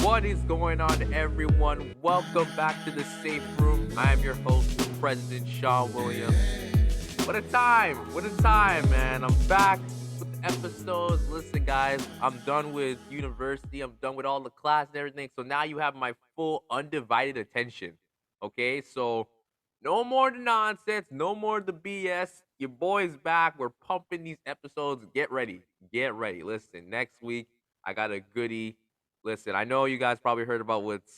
What is going on, everyone? Welcome back to the Safe Room. I am your host, President Sean Williams. What a time! What a time, man. I'm back with the episodes. Listen, guys, I'm done with university. I'm done with all the class and everything. So now you have my full, undivided attention. Okay? So no more the nonsense. No more the BS. Your boy's back. We're pumping these episodes. Get ready. Get ready. Listen, next week, I got a goodie. Listen, I know you guys probably heard about what's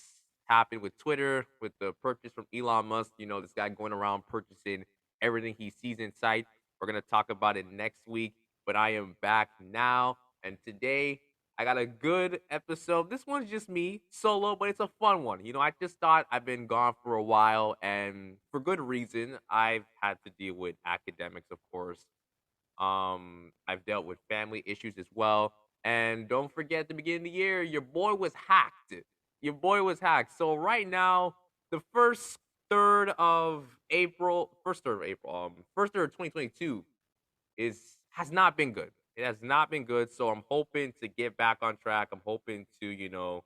happened with Twitter, with the purchase from Elon Musk. You know, this guy going around purchasing everything he sees in sight. We're going to talk about it next week, but I am back now. And today, I got a good episode. This one's just me, solo, but it's a fun one. You know, I just thought I've been gone for a while, and for good reason. I've had to deal with academics, of course. I've dealt with family issues as well. And don't forget, at the beginning of the year, your boy was hacked. Your boy was hacked. So right now, the first third of April, first third of 2022 has not been good. It has not been good. So I'm hoping to get back on track. I'm hoping to,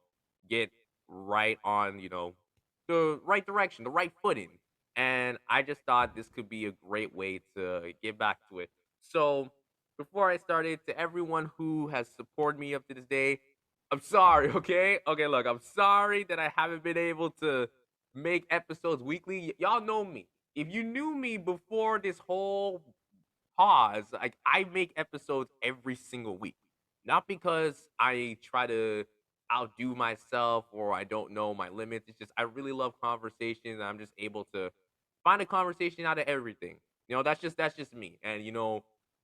get right on, the right direction, the right footing. And I just thought this could be a great way to get back to it. So before I started, to everyone who has supported me up to this day, I'm sorry, okay? Okay, look, I'm sorry that I haven't been able to make episodes weekly. Y'all know me. If you knew me before this whole pause, like, I make episodes every single week. Not because I try to outdo myself or I don't know my limits. It's just I really love conversations. I'm just able to find a conversation out of everything. That's just me. And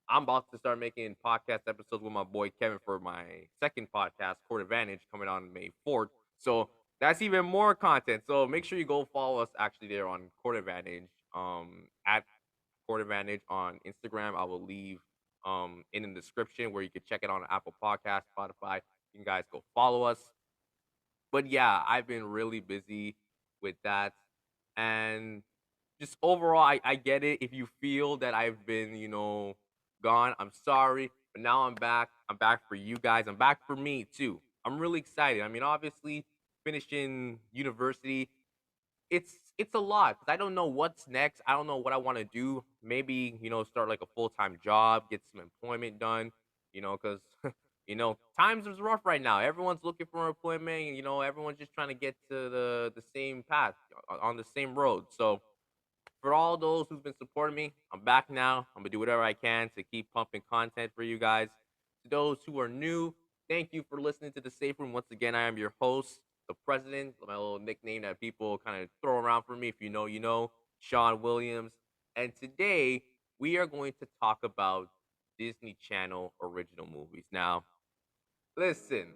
I'm about to start making podcast episodes with my boy Kevin for my second podcast, Court Advantage, coming on May 4th. So that's even more content. So make sure you go follow us actually there on Court Advantage, at Court Advantage on Instagram. I will leave in the description where you can check it on Apple Podcast, Spotify. You can guys go follow us. But yeah, I've been really busy with that. And just overall, I get it. If you feel that I've been, gone, I'm sorry. But now I'm back. I'm back for you guys. I'm back for me too. I'm really excited. I mean, obviously, finishing university, it's a lot because I don't know what's next. I don't know what I want to do. Maybe, start like a full-time job, get some employment done, because times is rough right now. Everyone's looking for employment, and everyone's just trying to get to the same path, on the same road. So for all those who've been supporting me, I'm back now. I'm gonna do whatever I can to keep pumping content for you guys. To those who are new, thank you for listening to the Safe Room. Once again, I am your host, the President, my little nickname that people kind of throw around for me. If you know, you know, Sean Williams. And today we are going to talk about Disney Channel original movies. Now, listen,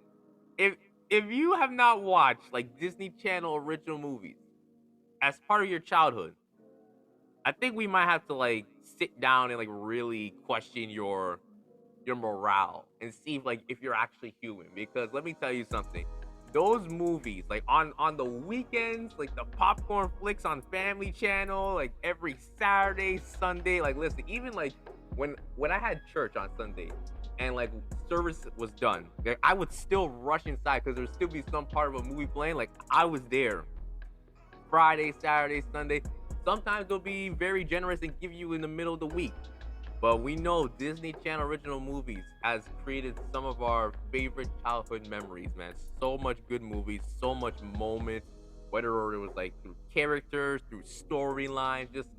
if if you have not watched like Disney Channel original movies as part of your childhood, I think we might have to like sit down and like really question your morale and see if you're actually human. Because let me tell you something. Those movies, like on the weekends, like the popcorn flicks on Family Channel, like every Saturday, Sunday, like listen, even like when I had church on Sunday and like service was done, like I would still rush inside because there'd still be some part of a movie playing. Like I was there Friday, Saturday, Sunday. Sometimes they'll be very generous and give you in the middle of the week. But we know Disney Channel original movies has created some of our favorite childhood memories, man. So much good movies, so much moments, whether it was like through characters, through storylines, just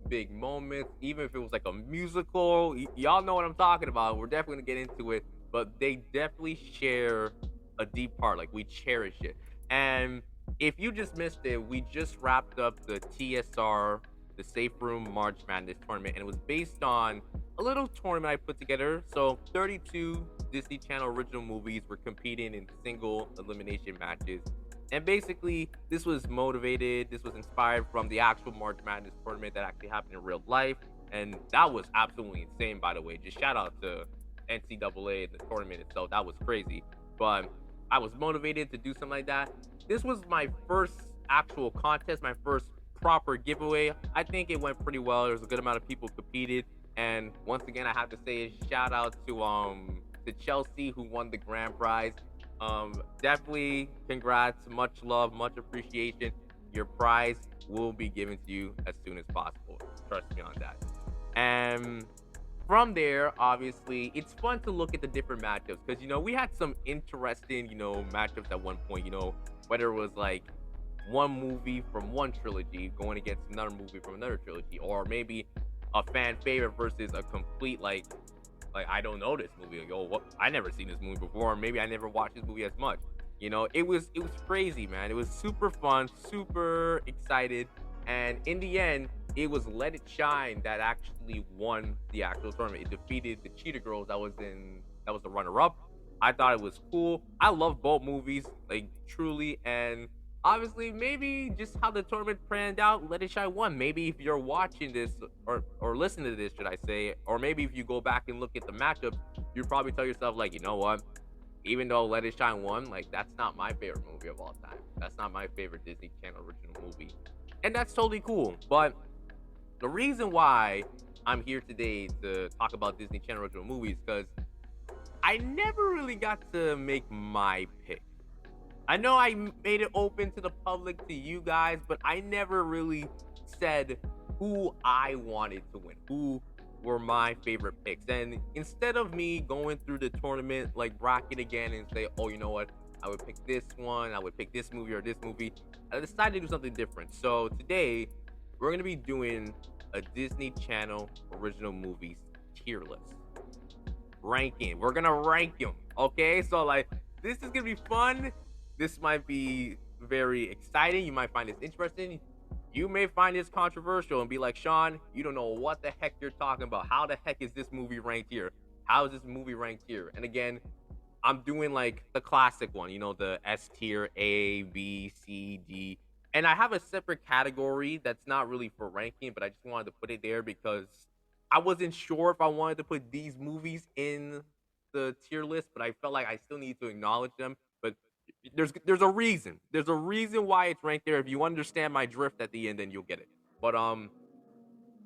big moments. Even if it was like a musical, y'all know what I'm talking about. We're definitely gonna get into it, but they definitely share a deep part. Like we cherish it. And if you just missed it, we just wrapped up the TSR, the Safe Room March Madness Tournament, and it was based on a little tournament I put together. So 32 Disney Channel original movies were competing in single elimination matches. And basically, this was inspired from the actual March Madness tournament that actually happened in real life. And that was absolutely insane, by the way. Just shout out to NCAA and the tournament itself. That was crazy. But I was motivated to do something like that. This was my first actual contest, my first proper giveaway. I think it went pretty well. There was a good amount of people competed. And once again, I have to say a shout out to Chelsea, who won the grand prize. Definitely congrats, much love, much appreciation. Your prize will be given to you as soon as possible. Trust me on that. And from there, obviously, it's fun to look at the different matchups because we had some interesting matchups at one point. Whether it was like one movie from one trilogy going against another movie from another trilogy, or maybe a fan favorite versus a complete like I don't know this movie. Like, yo, what? I never seen this movie before. Maybe I never watched this movie as much. It was crazy, man. It was super fun, super excited, and in the end, it was Let It Shine that actually won the actual tournament. It defeated the Cheetah Girls that was the runner up. I thought it was cool. I love both movies, like truly, and obviously maybe just how the tournament panned out, Let It Shine won. Maybe if you're watching this or listening to this, should I say, or maybe if you go back and look at the matchup, you probably tell yourself like, you know what? Even though Let It Shine won, like that's not my favorite movie of all time. That's not my favorite Disney Channel original movie. And that's totally cool. But the reason why I'm here today to talk about Disney Channel original movies because I never really got to make my pick. I know I made it open to the public, to you guys, but I never really said who I wanted to win, who were my favorite picks. And instead of me going through the tournament like bracket again and say, oh, you know what, I would pick this one, I would pick this movie or this movie, I decided to do something different. So today, we're going to be doing a Disney Channel original movies tier list. Ranking. We're going to rank them, okay? So, like, this is going to be fun. This might be very exciting. You might find this interesting. You may find this controversial and be like, Sean, you don't know what the heck you're talking about. How the heck is this movie ranked here? How is this movie ranked here? And again, I'm doing like the classic one, the S tier, A, B, C, D. And I have a separate category that's not really for ranking, but I just wanted to put it there because I wasn't sure if I wanted to put these movies in the tier list, but I felt like I still need to acknowledge them. But there's a reason. There's a reason why it's ranked there. If you understand my drift at the end, then you'll get it. But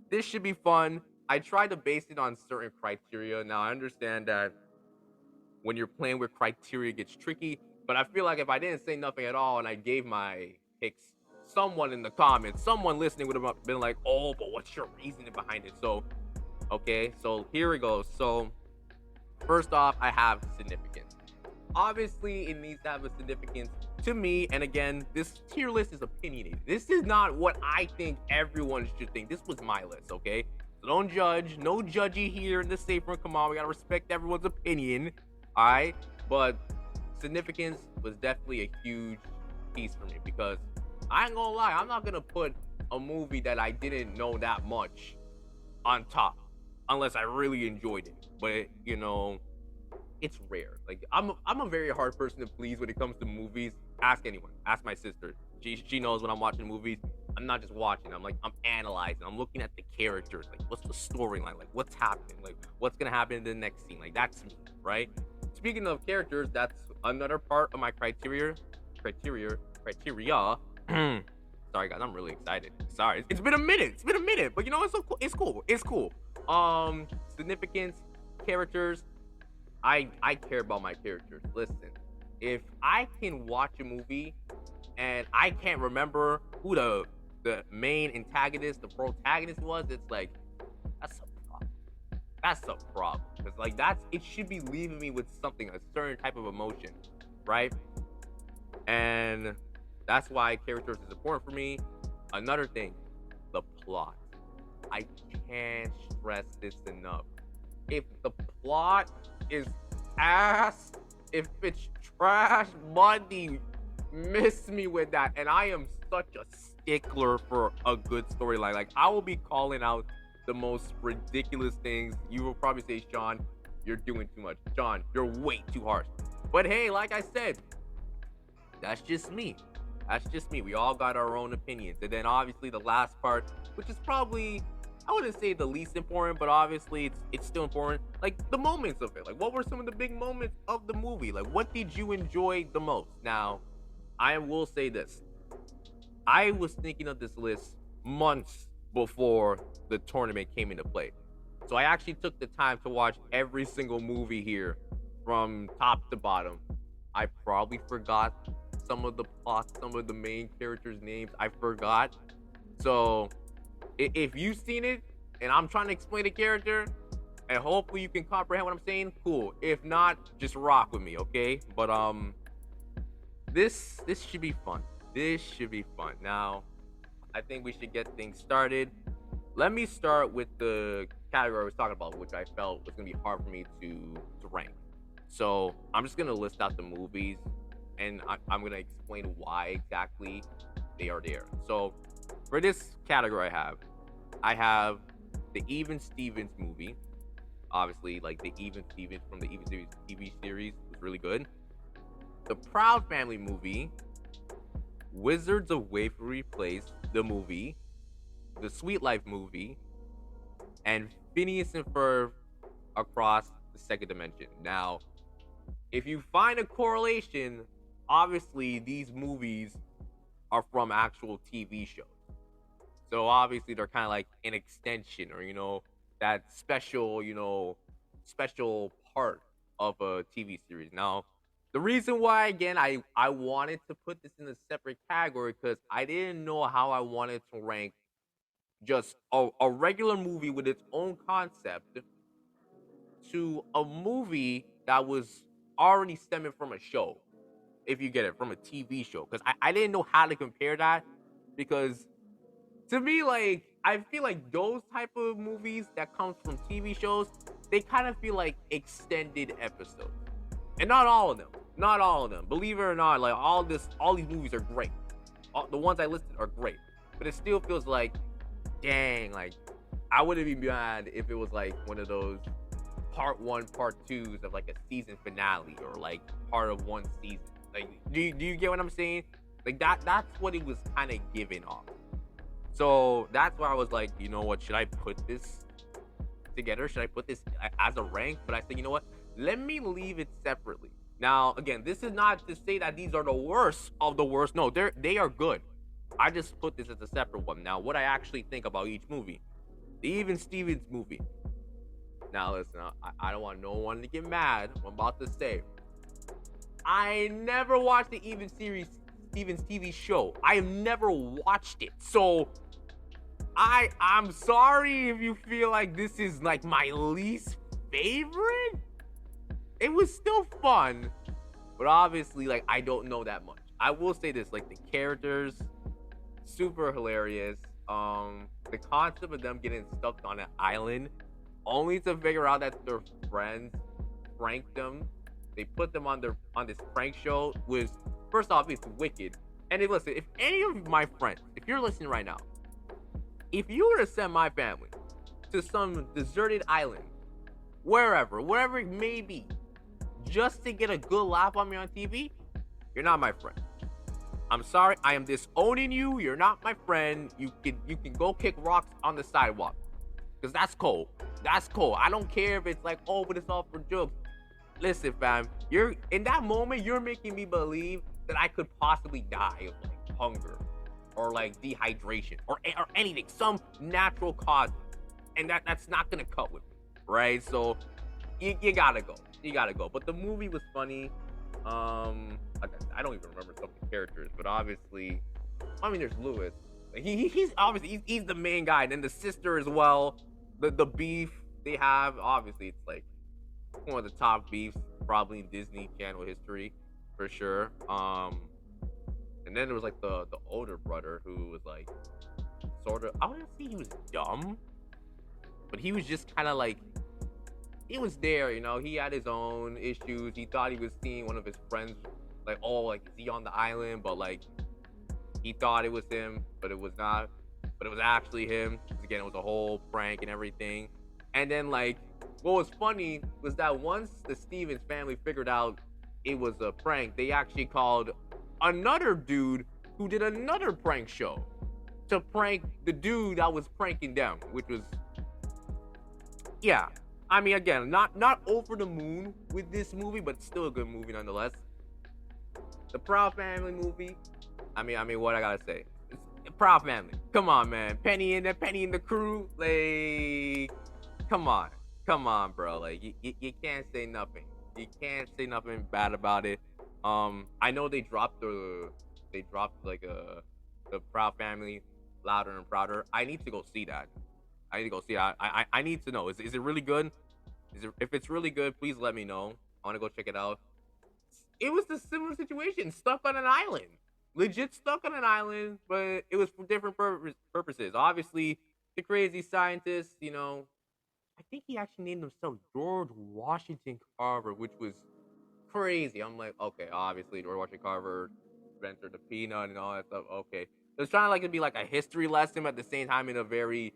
this should be fun. I tried to base it on certain criteria. Now I understand that when you're playing with criteria, it gets tricky. But I feel like if I didn't say nothing at all and I gave my picks, someone in the comments, someone listening would have been like, "Oh, but what's your reasoning behind it?" So, okay, so here we go. So, first off, I have significance. Obviously, it needs to have a significance to me. And again, this tier list is opinionated. This is not what I think everyone should think. This was my list, okay? So don't judge. No judgy here in the safe room. Come on, we gotta respect everyone's opinion. All right, but significance was definitely a huge piece for me because I ain't gonna lie, I'm not gonna put a movie that I didn't know that much on top unless I really enjoyed it. But it's rare. Like I'm a very hard person to please when it comes to movies. Ask anyone. Ask my sister. She knows when I'm watching movies. I'm not just watching. I'm analyzing. I'm looking at the characters. Like, what's the storyline? Like, what's happening? Like, what's gonna happen in the next scene? Like, that's me, right? Speaking of characters, that's another part of my criteria. Sorry, guys, I'm really excited. Sorry, it's been a minute. It's been a minute, but it's so cool. It's cool. It's cool. Significance, characters. I care about my characters. Listen, if I can watch a movie and I can't remember who the main antagonist, the protagonist was, it's like that's a problem. That's a problem because it should be leaving me with something, a certain type of emotion, right? And that's why characters is important for me. Another thing, the plot. I can't stress this enough. If the plot is ass, if it's trash, money, miss me with that. And I am such a stickler for a good storyline. Like, I will be calling out the most ridiculous things. You will probably say, Sean, you're doing too much. Sean, you're way too harsh. But hey, like I said, that's just me. That's just me. We all got our own opinions. And then obviously the last part, which is probably, I wouldn't say the least important, but obviously it's still important. Like, the moments of it. Like, what were some of the big moments of the movie? Like, what did you enjoy the most? Now, I will say this. I was thinking of this list months before the tournament came into play. So I actually took the time to watch every single movie here from top to bottom. I probably forgot some of the plots, some of the main characters' names. I forgot. So if you've seen it and I'm trying to explain the character, and hopefully you can comprehend what I'm saying, cool. If not, just rock with me, okay? But this should be fun. This should be fun. Now, I think we should get things started. Let me start with the category I was talking about, which I felt was gonna be hard for me to rank. So I'm just gonna list out the movies, and I'm gonna explain why exactly they are there. So for this category, I have the Even Stevens movie. Obviously, like the Even Stevens from the Even Stevens TV series was really good. The Proud Family movie, Wizards of Waverly Place, the movie, the Sweet Life movie, and Phineas and Ferb Across the Second Dimension. Now, if you find a correlation, obviously these movies are from actual TV shows. So obviously they're kind of like an extension, or that special, special part of a TV series. Now, the reason why, again, I wanted to put this in a separate category because I didn't know how I wanted to rank just a regular movie with its own concept to a movie that was already stemming from a show, if you get it, from a TV show. Because I didn't know how to compare that, because to me, like, I feel like those type of movies that comes from TV shows, they kind of feel like extended episodes. And not all of them. Not all of them. Believe it or not, like all these movies are great. The ones I listed are great. But it still feels like, dang, like I wouldn't be mad if it was like one of those part one, part twos of like a season finale, or like part of one season. Like, do you get what I'm saying? Like that's what it was kind of giving off. So that's why I was like, you know what, should I put this together? Should I put this as a rank? But I said, you know what, let me leave it separately. Now, again, this is not to say that these are the worst of the worst. No, they are good. I just put this as a separate one. Now, what I actually think about each movie. The Even Stevens movie. Now, listen, I don't want no one to get mad. I'm about to say, I never watched the Even Stevens TV show. I have never watched it. So, I'm sorry if you feel like this is like my least favorite. It was still fun, but obviously, like, I don't know that much. I will say this, like, the characters, super hilarious. The concept of them getting stuck on an island only to figure out that their friends pranked them. They put them on this prank show. Was, first off, it's wicked. And listen, if any of my friends, if you're listening right now, if you were to send my family to some deserted island, wherever it may be, just to get a good laugh on me on TV, you're not my friend. I'm sorry, I am disowning you. You're not my friend. You can go kick rocks on the sidewalk, because that's cold. That's cold. I don't care if it's like, oh, but it's all for jokes. Listen, fam, you're in that moment, you're making me believe that I could possibly die of like hunger or like dehydration or anything, some natural cause, and that's not gonna cut with me, right? So you gotta go. You gotta go. But the movie was funny. I don't even remember some of the characters, but obviously, I mean, there's Lewis. He's obviously he's the main guy, and then the sister as well. The beef they have, obviously, it's like one of the top beefs probably in Disney Channel history, for sure. And then there was like the older brother who was like sort of, I wouldn't say he was dumb, but he was just kind of like, he was there, he had his own issues. He thought he was seeing one of his friends, like, oh, like, is he on the island? But like, he thought it was him, but it was not. But it was actually him. Again, it was a whole prank and everything. And then, like, what was funny was that once the Stevens family figured out it was a prank, they actually called another dude who did another prank show to prank the dude that was pranking them, which was, yeah. I mean, again, not over the moon with this movie, but still a good movie nonetheless. The Proud Family movie. I mean, what I gotta say? It's Proud Family. Come on, man. Penny and the crew. Like, come on, bro. Like, you can't say nothing. You can't say nothing bad about it. I know they dropped like the Proud Family, Louder and Prouder. I need to go see that. I need to go see that. I need to know. Is it really good? Is it, if it's really good, please let me know. I want to go check it out. It was the similar situation, stuck on an island, legit stuck on an island, but it was for different purposes. Obviously, the crazy scientist, I think he actually named himself George Washington Carver, which was crazy. I'm like, okay, obviously George Washington Carver invented the peanut and all that stuff. Okay, it was trying to like to be like a history lesson, but at the same time in a very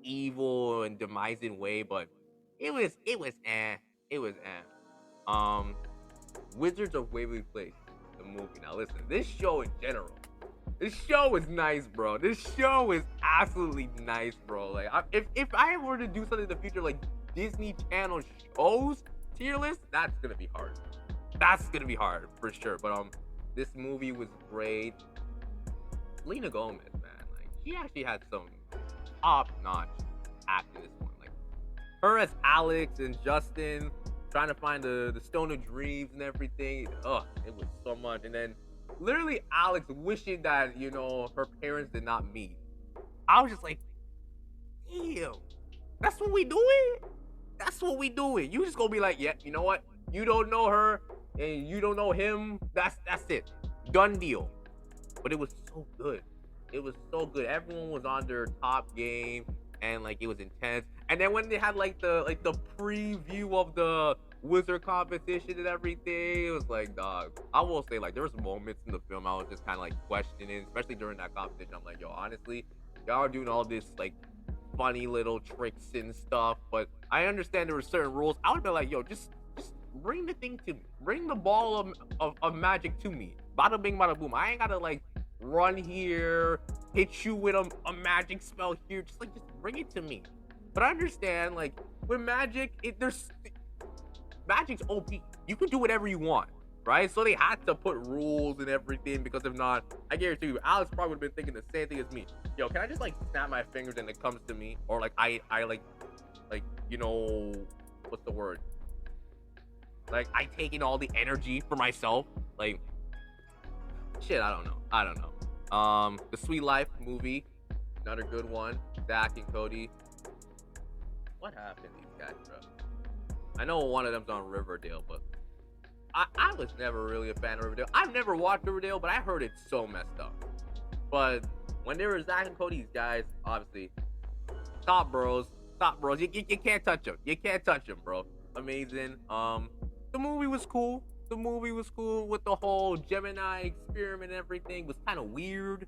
evil and demising way. But it was. Wizards of Waverly Place, the movie. Now listen, this show in general, this show is nice, bro. This show is absolutely nice, bro. Like, if I were to do something in the future, like Disney Channel shows tier list, that's gonna be hard. That's gonna be hard for sure. But this movie was great. Lena Gomez, man, like she actually had some top-notch acting in this one. Like her as Alex and Justin trying to find the Stone of Dreams and everything. Ugh, it was so much. And then literally Alex wishing that, her parents did not meet. I was just like, damn, that's what we doing? That's what we doing. You just gonna be like, yeah, you know what? You don't know her and you don't know him. That's it. Done deal. But it was so good. It was so good. Everyone was on their top game and like it was intense. And then when they had like the preview of the wizard competition and everything, it was like, dog. I will say, like, there was moments in the film I was just kind of like questioning, especially during that competition. I'm like, yo, honestly, y'all are doing all this like funny little tricks and stuff, but I understand there were certain rules. I would be like, yo, just bring the thing to me, bring the ball of magic to me. Bada bing, bada boom. I ain't gotta like run here, hit you with a magic spell here. Just bring it to me. But I understand, like, with magic, magic's OP. You can do whatever you want, right? So they had to put rules and everything, because if not, I guarantee you, Alex probably would have been thinking the same thing as me. Yo, can I just like snap my fingers and it comes to me? Or like I like what's the word? Like I taking all the energy for myself. Like shit, I don't know. The Sweet Life movie, another good one. Zach and Cody. What happened to these guys, bro? I know one of them's on Riverdale, but I was never really a fan of Riverdale. I've never watched Riverdale, but I heard it's so messed up. But when there were Zach and Cody's guys, obviously, top bros. You can't touch them. You can't touch them, bro. Amazing. The movie was cool. With the whole Gemini experiment and everything. Was kind of weird.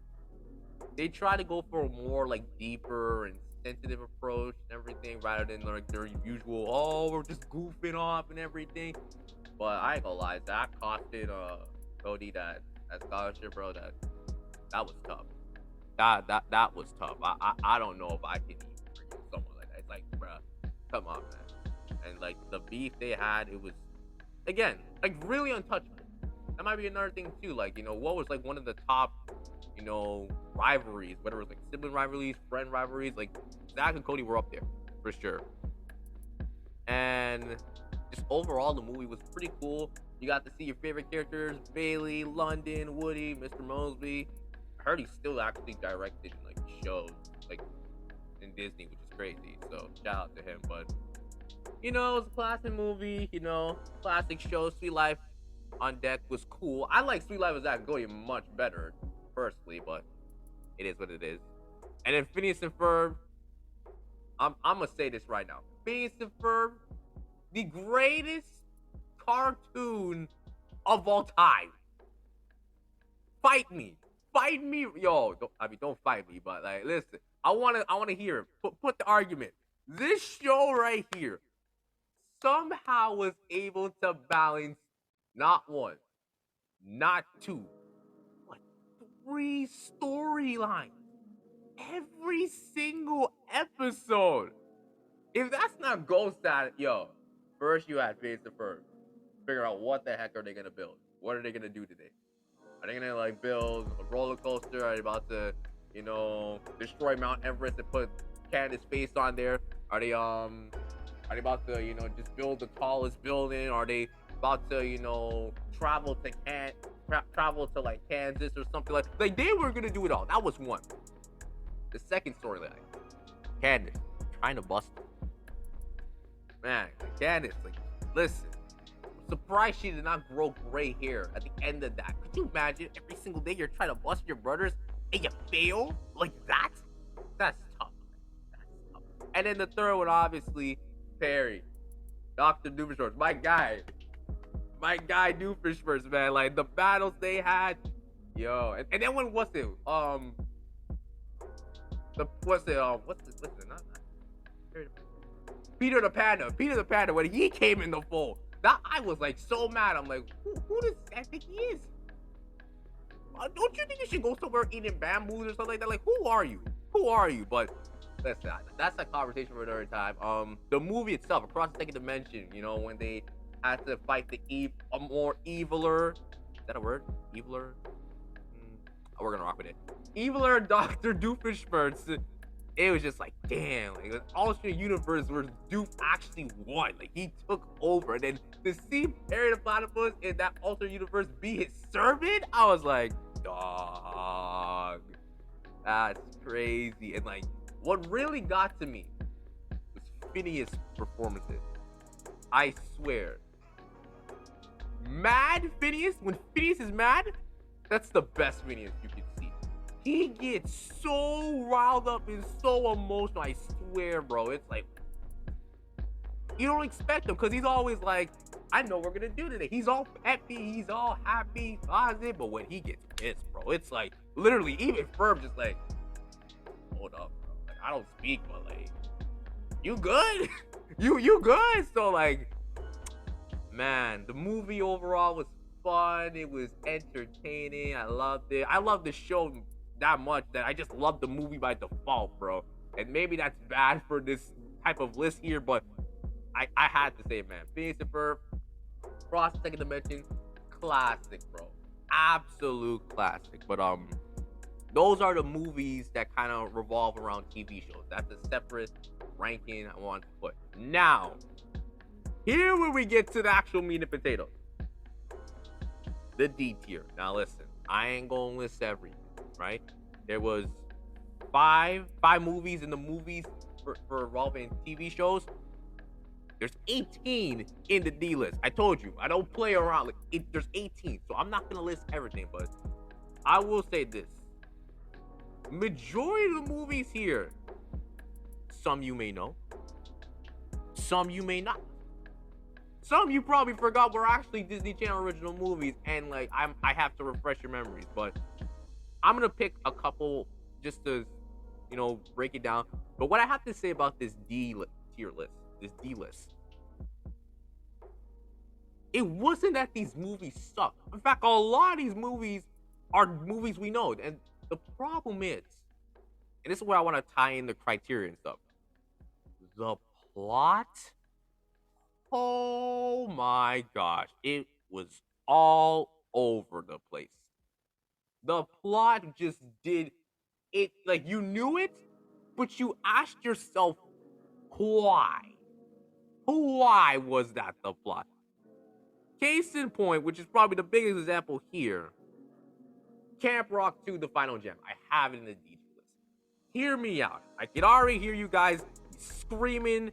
They try to go for a more like deeper and sensitive approach and everything, rather than like their usual, oh, we're just goofing off and everything. But I ain't gonna lie, that costed Cody that scholarship, bro. That was tough. That was tough. I don't know if I can even forgive someone like that. It's like, bro, come on, man. And like the beef they had, it was again like really untouchable. That might be another thing too. Like, what was like one of the top, rivalries, whether it was like sibling rivalries, friend rivalries, like Zach and Cody were up there for sure. And just overall, the movie was pretty cool. You got to see your favorite characters: Bailey, London, Woody, Mr. Mosby. I heard he's still actually directing like shows like in Disney, which is crazy. So shout out to him. But it was a classic movie. Classic show. Sweet Life on Deck was cool. I like Sweet Life of Zach and Cody much better personally, but it is what it is. And then Phineas and Ferb, I'm gonna say this right now. Phineas and Ferb, the greatest cartoon of all time. Fight me, yo. Don't fight me, but like, listen. I wanna hear it. Put the argument. This show right here somehow was able to balance not one, not two, 3 storylines every single episode. If that's not gold status, yo, first you had Phineas and Ferb. Figure out what the heck are they gonna build? What are they gonna do today? Are they gonna like build a roller coaster? Are they about to, destroy Mount Everest and put Candace's face on there? Are they about to, just build the tallest building? Are they about to, travel to like Kansas or something like they were gonna do it all. That was one. The second storyline, Candace trying to bust him. Man, Candace, like, listen. I'm surprised she did not grow gray hair at the end of that. Could you imagine every single day you're trying to bust your brothers and you fail like that? That's tough. That's tough. And then the third one, obviously, Perry, Dr. Doofenshmirtz, my guy Doofenshmirtz, man. Like the battles they had, yo. And then when was it? What's it? Not Peter the Panda. When he came in the fold, that I was like so mad. I'm like, who does I think he is? Don't you think you should go somewhere eating bamboos or something like that? Like, who are you? But that's a conversation for another time. The movie itself, Across the Second Dimension, when they had to fight a more eviler. Is that a word? Eviler? We're gonna rock with it. Eviler Dr. Doofenshmirtz. It was just like, damn, like an alternate universe where Doof actually won. Like he took over. And then to see Perry the Platypus in that alternate universe be his servant, I was like, dog. That's crazy. And like, what really got to me was Phineas' performances. I swear. Mad Phineas, when Phineas is mad, that's the best Phineas you can see. He gets so riled up and so emotional. I swear, bro. It's like, you don't expect him because he's always like, I know what we're going to do today. He's all peppy. He's all happy, positive. But when he gets pissed, bro, it's like, literally, even Ferb just like, hold up, bro. Like, I don't speak, but like, you good? you good? So like, man, the movie overall was fun. It was entertaining. I loved it. I love the show that much that I just love the movie by default, bro. And maybe that's bad for this type of list here, but I had to say, man, Phineas and Ferb, Across the Second Dimension, classic, bro. Absolute classic. But those are the movies that kind of revolve around TV shows. That's a separate ranking I want to put. Now, here where we get to the actual meat and potatoes. The D tier. Now listen, I ain't gonna list everything, right? There was five movies in the movies for involving TV shows. There's 18 in the D list. I told you, I don't play around. There's 18, so I'm not gonna list everything, but I will say this. Majority of the movies here, some you may know, some you may not. Some you probably forgot were actually Disney Channel original movies, and like I have to refresh your memories. But I'm gonna pick a couple just to, break it down. But what I have to say about this tier list, this D list, it wasn't that these movies suck. In fact, a lot of these movies are movies we know, and the problem is, and this is where I want to tie in the criteria and stuff. The plot. Oh my gosh, it was all over the place. The plot just did it, like you knew it, but you asked yourself, why? Why was that the plot? Case in point, which is probably the biggest example here, Camp Rock 2, The Final Gem. I have it in the D list. Hear me out. I can already hear you guys screaming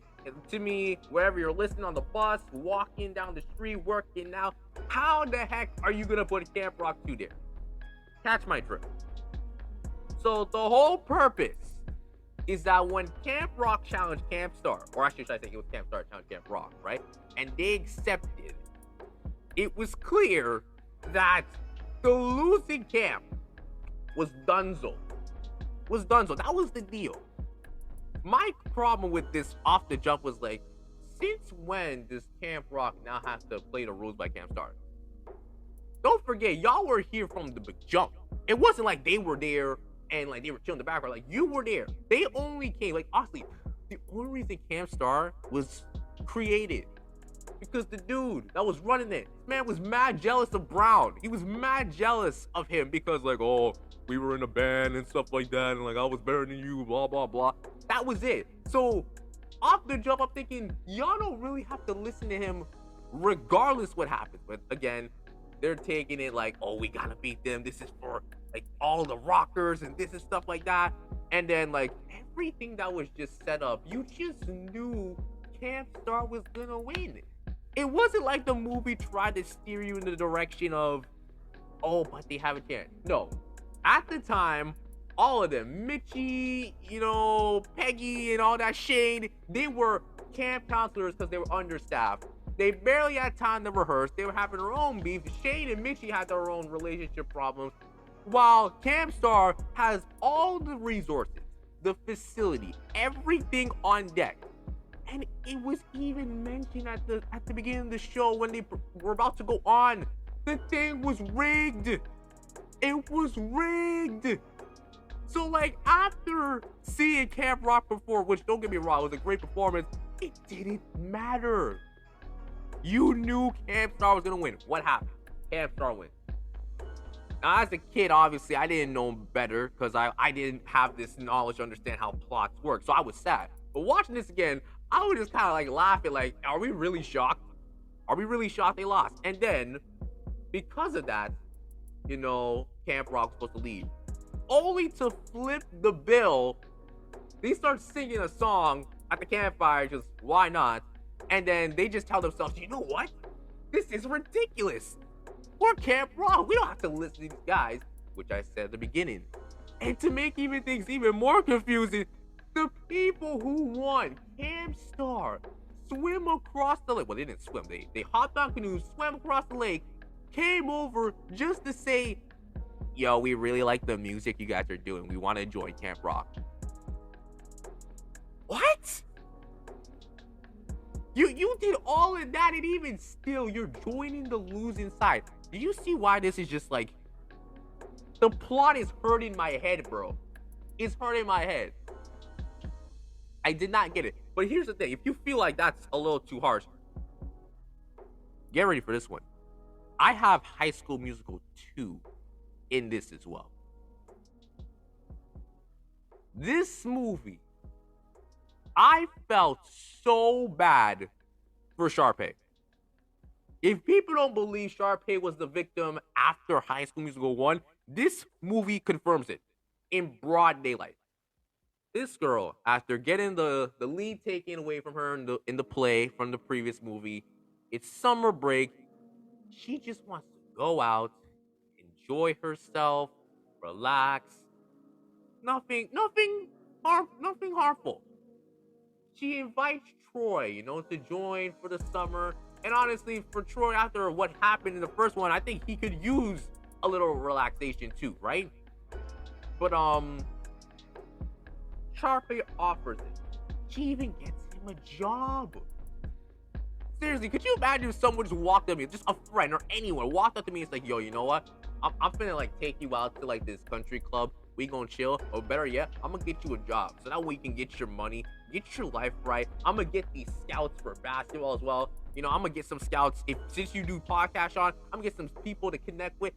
to me wherever you're listening, on the bus, walking down the street, working out. How the heck are you gonna put Camp Rock 2 there? Catch my drift. So the whole purpose is that when Camp Rock challenged Camp Star, or actually should I say it was Camp Star challenged Camp Rock, right? And they accepted. It was clear that the losing camp was Dunzo. That was the deal. My problem with this off the jump was like, since when does Camp Rock now have to play the rules by Camp Star? Don't forget, y'all were here from the jump. It wasn't like they were there and like they were chilling in the background. Like, you were there. They only came, like, honestly, the only reason Camp Star was created because the dude that was running it, this man was mad jealous of Brown. He was mad jealous of him because, like, oh, we were in a band and stuff like that, and like I was better than you, blah blah blah. That was it. So off the jump, I'm thinking y'all don't really have to listen to him regardless what happens. But again, they're taking it like, oh, we gotta beat them. This is for like all the rockers and this and stuff like that. And then like everything that was just set up, you just knew Camp Star was gonna win. It wasn't like the movie tried to steer you in the direction of, oh, but they have a chance. No. At the time, all of them, Mitchie, Peggy and all that Shane, they were camp counselors because they were understaffed. They barely had time to rehearse. They were having their own beef. Shane and Mitchie had their own relationship problems. While Camp Star has all the resources, the facility, everything on deck. And it was even mentioned at the beginning of the show when they were about to go on. The thing was rigged. It was rigged. So like after seeing Camp Rock perform, which don't get me wrong, it was a great performance, it didn't matter. You knew Camp Star was gonna win. What happened? Camp Star wins. Now as a kid, obviously, I didn't know better because I didn't have this knowledge to understand how plots work. So I was sad. But watching this again, I was just kind of like laughing, like, are we really shocked? Are we really shocked they lost? And then, because of that, Camp Rock was supposed to leave. Only to flip the bill, they start singing a song at the campfire, just why not? And then they just tell themselves, you know what? This is ridiculous. We're Camp Rock. We don't have to listen to these guys, which I said at the beginning. And to make things even more confusing, the people who won, Camp Star, swim across the lake. Well, they didn't swim. They hopped on canoes, swam across the lake, came over just to say, yo, we really like the music you guys are doing. We want to join Camp Rock. What? You did all of that, and even still, you're joining the losing side. Do you see why this is just like... The plot is hurting my head, bro. It's hurting my head. I did not get it. But here's the thing. If you feel like that's a little too harsh, get ready for this one. I have High School Musical 2 in this as well. This movie, I felt so bad for Sharpay. If people don't believe Sharpay was the victim after High School Musical 1, this movie confirms it in broad daylight. This girl, after getting the lead taken away from her in the play from the previous movie, it's summer break. She just wants to go out, enjoy herself, relax. Nothing harmful. She invites Troy, to join for the summer. And honestly, for Troy, after what happened in the first one, I think he could use a little relaxation too, right? But Sharpay offers it. She even gets him a job. Seriously, could you imagine if someone just walked up to me, just a friend or anyone walked up to me and it's like, yo, you know what? I'm finna like take you out to like this country club. We gonna chill. Or better yet, I'm gonna get you a job. So that way you can get your money, get your life right. I'm gonna get these scouts for basketball as well. I'm gonna get some scouts. Since you do podcast on, I'm gonna get some people to connect with.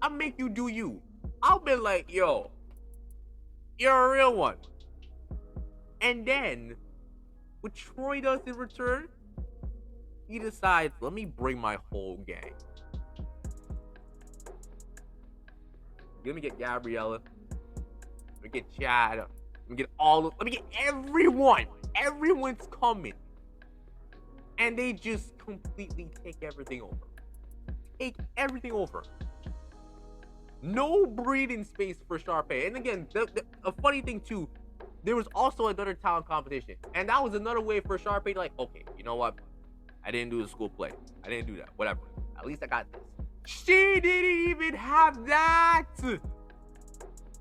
I'll make you do you. I'll be like, yo, you're a real one. And then, what Troy does in return, he decides, let me bring my whole gang. Let me get Gabriella. Let me get Chad. Let me get everyone. Everyone's coming. And they just completely take everything over. No breathing space for Sharpay. And again, a funny thing too, there was also another talent competition. And that was another way for Sharpay to like, okay, you know what? I didn't do the school play. I didn't do that. Whatever. At least I got this. She didn't even have that.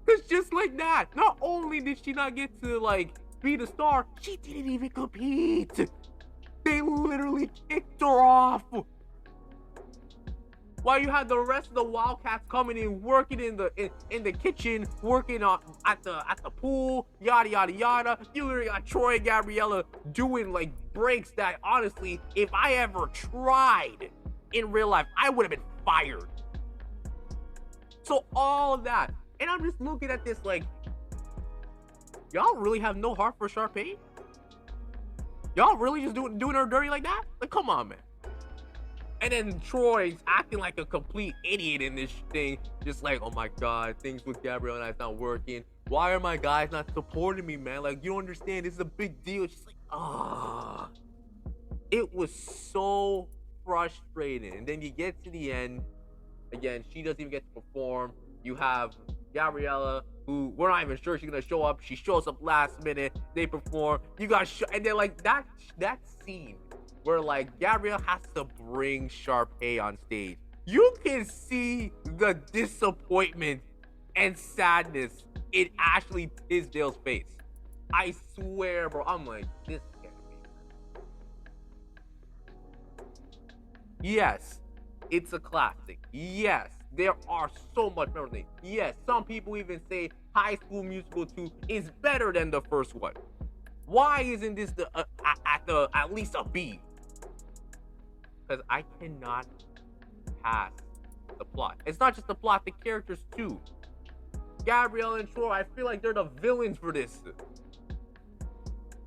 It's just like that. Not only did she not get to like be the star, she didn't even compete. They literally kicked her off. While you had the rest of the Wildcats coming in, working in the kitchen, working at the pool, yada yada yada. You literally got Troy and Gabriella doing like breaks that honestly, if I ever tried in real life, I would have been fired. So all of that, and I'm just looking at this like, y'all really have no heart for Sharpay? Y'all really just doing her dirty like that? Like, come on, man. And then Troy's acting like a complete idiot in this thing. Just like, oh my God, things with Gabrielle and I's not working. Why are my guys not supporting me, man? Like, you don't understand. This is a big deal. She's like, ah. It was so frustrating. And then you get to the end. Again, she doesn't even get to perform. You have Gabriella, who we're not even sure she's gonna show up. She shows up last minute. They perform. You got and then like that scene where like Gabrielle has to bring Sharpay on stage. You can see the disappointment and sadness in Ashley Tisdale's face. I swear, bro. I'm like, this can't be. Yes, it's a classic. Yes, there are so much better things. Yes, some people even say High School Musical 2 is better than the first one. Why isn't this at least a B? Because I cannot pass the plot. It's not just the plot, the characters too. Gabrielle and Troy, I feel like they're the villains for this.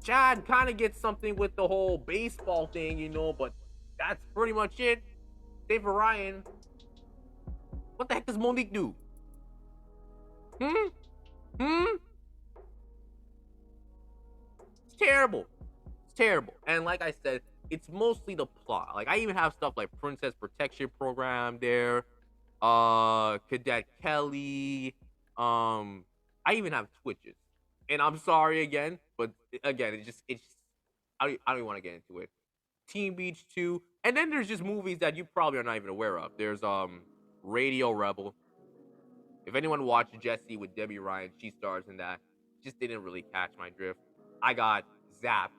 Chad kind of gets something with the whole baseball thing, you know, but that's pretty much it. Save for Ryan. What the heck does Monique do? It's terrible. It's terrible. And like I said, it's mostly the plot. Like, I even have stuff like Princess Protection Program there. Cadet Kelly. I even have Twitches. And I'm sorry again, but again, it's I don't even want to get into it. Teen Beach 2, and then there's just movies that you probably are not even aware of. There's Radio Rebel. If anyone watched Jessie with Debbie Ryan, she stars in that. Just didn't really catch my drift. I got Zap.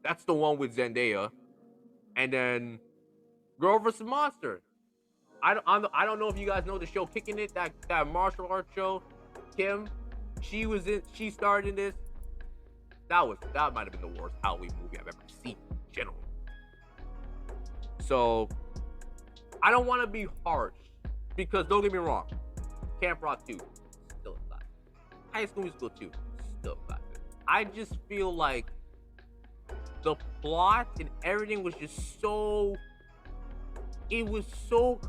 That's the one with Zendaya. And then Girl vs. Monster. I don't know if you guys know the show Kicking It, that martial arts show. Kim, she starred in this. That might have been the worst Halloween movie I've ever seen in general. So I don't want to be harsh, because don't get me wrong, Camp Rock 2 still a classic. High School Musical 2 still a classic. I just feel like the plot and everything was just so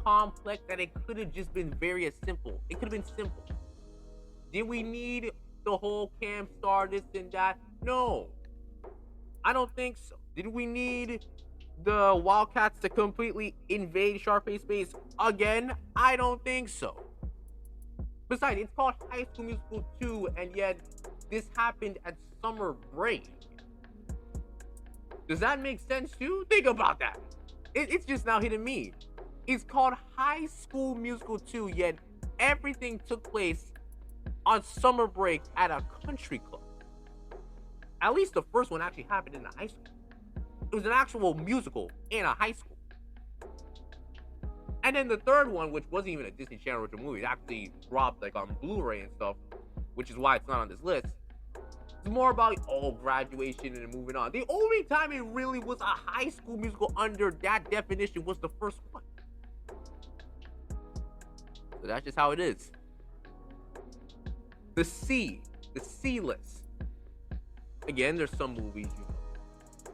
complex that it could have just been very simple. It could have been simple. Did we need the whole camp star, this and that? No, I don't think so. Did we need the Wildcats to completely invade Sharpay space again? I don't think so. Besides, it's called High School Musical 2, and yet this happened at summer break. Does that make sense too? Think about that. It's just now hitting me. It's called High School Musical 2, yet everything took place on summer break at a country club. At least the first one actually happened in a high school. It was an actual musical in a high school. And then the third one, which wasn't even a Disney Channel original movie, it actually dropped like on Blu-ray and stuff, which is why it's not on this list. It's more about graduation and moving on. The only time it really was a high school musical under that definition was the first one. So that's just how it is. The C list. Again, there's some movies you know.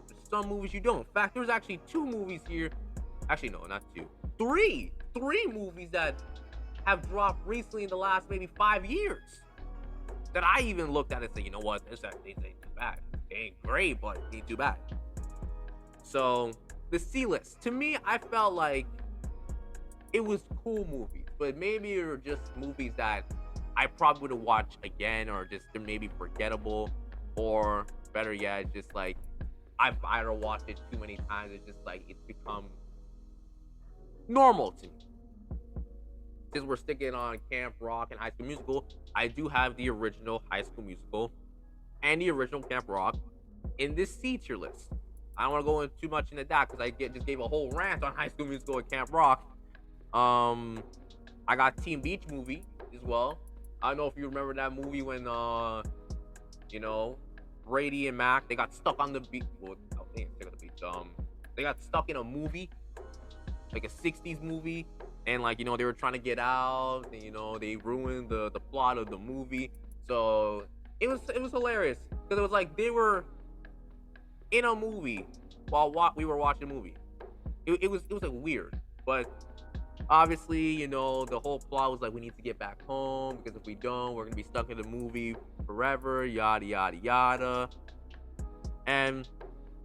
There's some movies you don't. In fact, there's actually two movies here. Actually, no, not two. Three movies that have dropped recently in the last maybe 5 years that I even looked at and said, you know what, this ain't too bad. It ain't great, but it ain't too bad. So, the C list. To me, I felt like it was cool movies, but maybe it were just movies that I probably would have watched again, or just they're maybe forgettable, or better yet, just like I've either watched it too many times, it's just like it's become normal to me. Since we're sticking on Camp Rock and High School Musical, I do have the original High School Musical and the original Camp Rock in this C tier list. I don't want to go into too much into that because I just gave a whole rant on High School Musical and Camp Rock. I got Teen Beach movie as well. I don't know if you remember that movie when Brady and Mac, they got stuck on the beach. Well, they didn't stick on the beach. They got stuck in a movie, like a 60s movie, and they were trying to get out, and they ruined the plot of the movie. So it was hilarious because it was like they were in a movie while we were watching a movie. It was like weird, But obviously, the whole plot was like we need to get back home because if we don't, we're gonna be stuck in the movie forever. Yada yada yada. And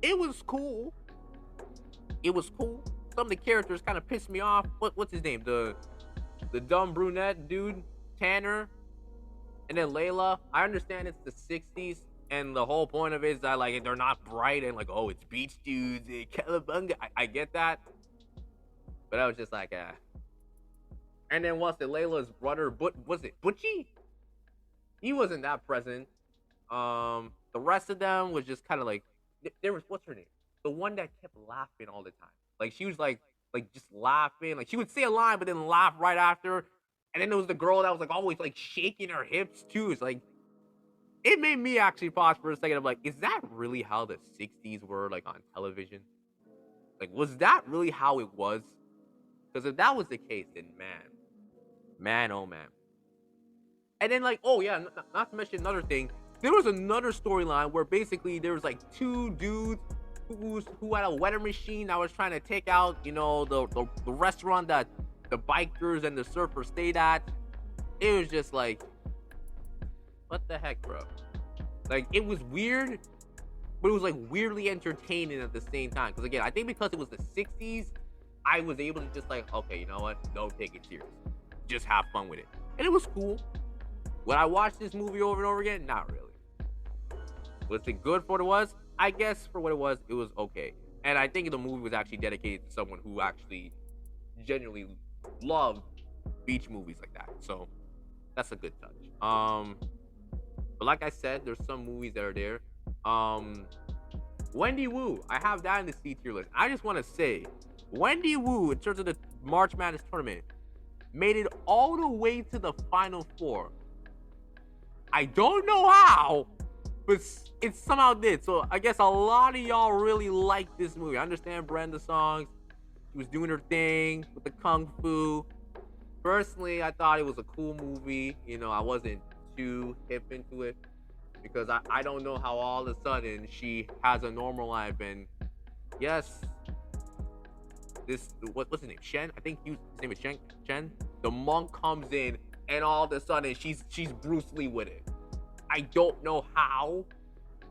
it was cool. It was cool. Some of the characters kind of pissed me off. What's his name? The dumb brunette dude, Tanner, and then Layla. I understand it's the '60s, and the whole point of it is that like they're not bright and like oh it's beach dudes, Calabunga. I get that, but I was just like And then what's it? Layla's brother, was it Butchie? He wasn't that present. The rest of them was just kind of like there was what's her name? The one that kept laughing all the time. Like she was like just laughing. Like she would say a line but then laugh right after. And then there was the girl that was like always like shaking her hips too. It's like it made me actually pause for a second. I'm like, is that really how the '60s were like on television? Like, was that really how it was? Because if that was the case, then man, oh man. And then like, oh yeah, not to mention another thing. There was another storyline where basically there was like two dudes who had a weather machine that was trying to take out, the restaurant that the bikers and the surfers stayed at. It was just like, what the heck, bro? Like, it was weird, but it was like weirdly entertaining at the same time. Because again, I think because it was the '60s, I was able to just like, okay, you know what? Don't take it serious. Just have fun with it. And it was cool. Would I watch this movie over and over again? Not really. Was it good for what it was? I guess for what it was okay. And I think the movie was actually dedicated to someone who actually genuinely loved beach movies like that. So that's a good touch. But like I said, there's some movies that are there. Wendy Wu, I have that in the C tier list. I just want to say, Wendy Wu, in terms of the March Madness Tournament, made it all the way to the Final Four. I don't know how, but it somehow did. So I guess a lot of y'all really like this movie. I understand Brenda's songs. She was doing her thing with the kung fu. Personally, I thought it was a cool movie. I wasn't too hip into it because I don't know how all of a sudden she has a normal life. And yes, what's his name? Shen? I think his name is Shen. The monk comes in and all of a sudden she's Bruce Lee with it. I don't know how.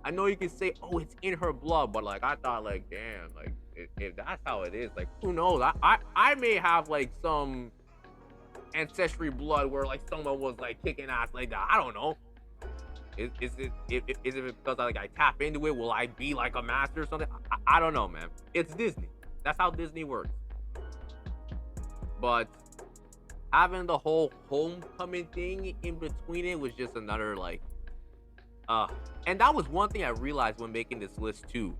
I know you can say, oh, it's in her blood, but like I thought, like, damn, like if that's how it is, like who knows? I may have like some ancestry blood where like someone was like kicking ass like that. I don't know. Is it because I tap into it? Will I be like a master or something? I don't know, man. It's Disney. That's how Disney works. But having the whole homecoming thing in between it was just another like and that was one thing I realized when making this list too.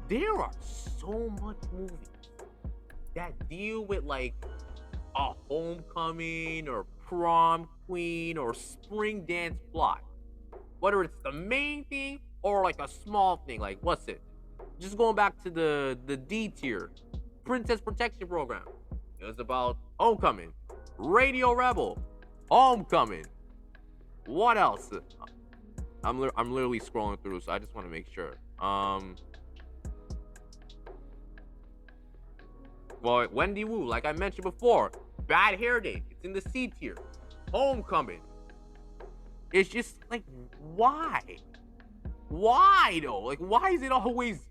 There are so much movies that deal with like a homecoming or prom queen or spring dance plot. Whether it's the main thing or like a small thing, like what's it? Just going back to the D tier, Princess Protection Program. It was about homecoming. Radio Rebel, homecoming. What else? I'm literally scrolling through, so I just want to make sure. Well, Wendy Wu, like I mentioned before, Bad Hair Day. It's in the C tier. Homecoming. It's just like, why? Why though? Like, why is it always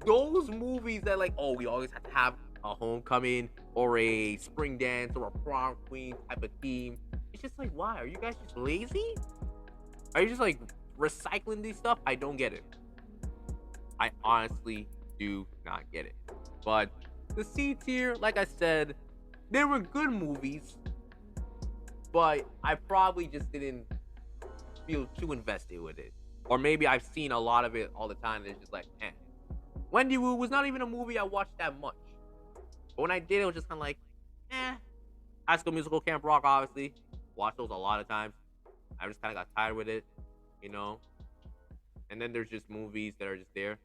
those movies that like, oh, we always have to have a homecoming or a spring dance or a prom queen type of theme? It's just like, why? Are you guys just lazy? Are you just like recycling these stuff? I don't get it. I honestly do not get it. But the C tier, like I said, they were good movies, but I probably just didn't feel too invested with it. Or maybe I've seen a lot of it all the time and it's just like, eh. Wendy Wu was not even a movie I watched that much. But when I did, it was just kind of like, eh. High School Musical, Camp Rock, obviously. Watched those a lot of times. I just kind of got tired with it, And then there's just movies that are just there.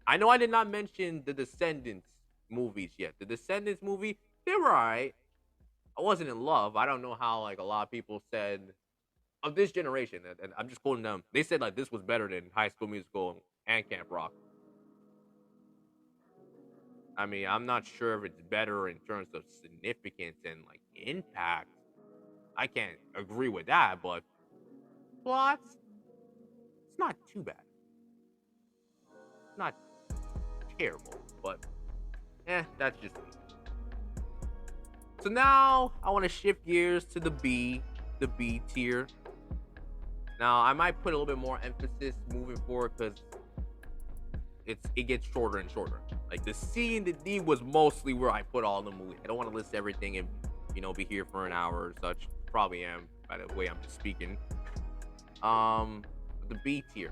I know I did not mention the Descendants movies yet. The Descendants movie, they were alright. I wasn't in love. I don't know how like a lot of people said of this generation, and I'm just quoting them. They said like this was better than High School Musical and Camp Rock. I mean, I'm not sure if it's better in terms of significance and like impact. I can't agree with that, but plots, it's not too bad. It's not terrible, but that's just me. So now I want to shift gears to the B tier. Now I might put a little bit more emphasis moving forward because it gets shorter and shorter. Like the C and the D was mostly where I put all the movies. I don't want to list everything and be here for an hour or such. Probably am by the way I'm just speaking. The B tier.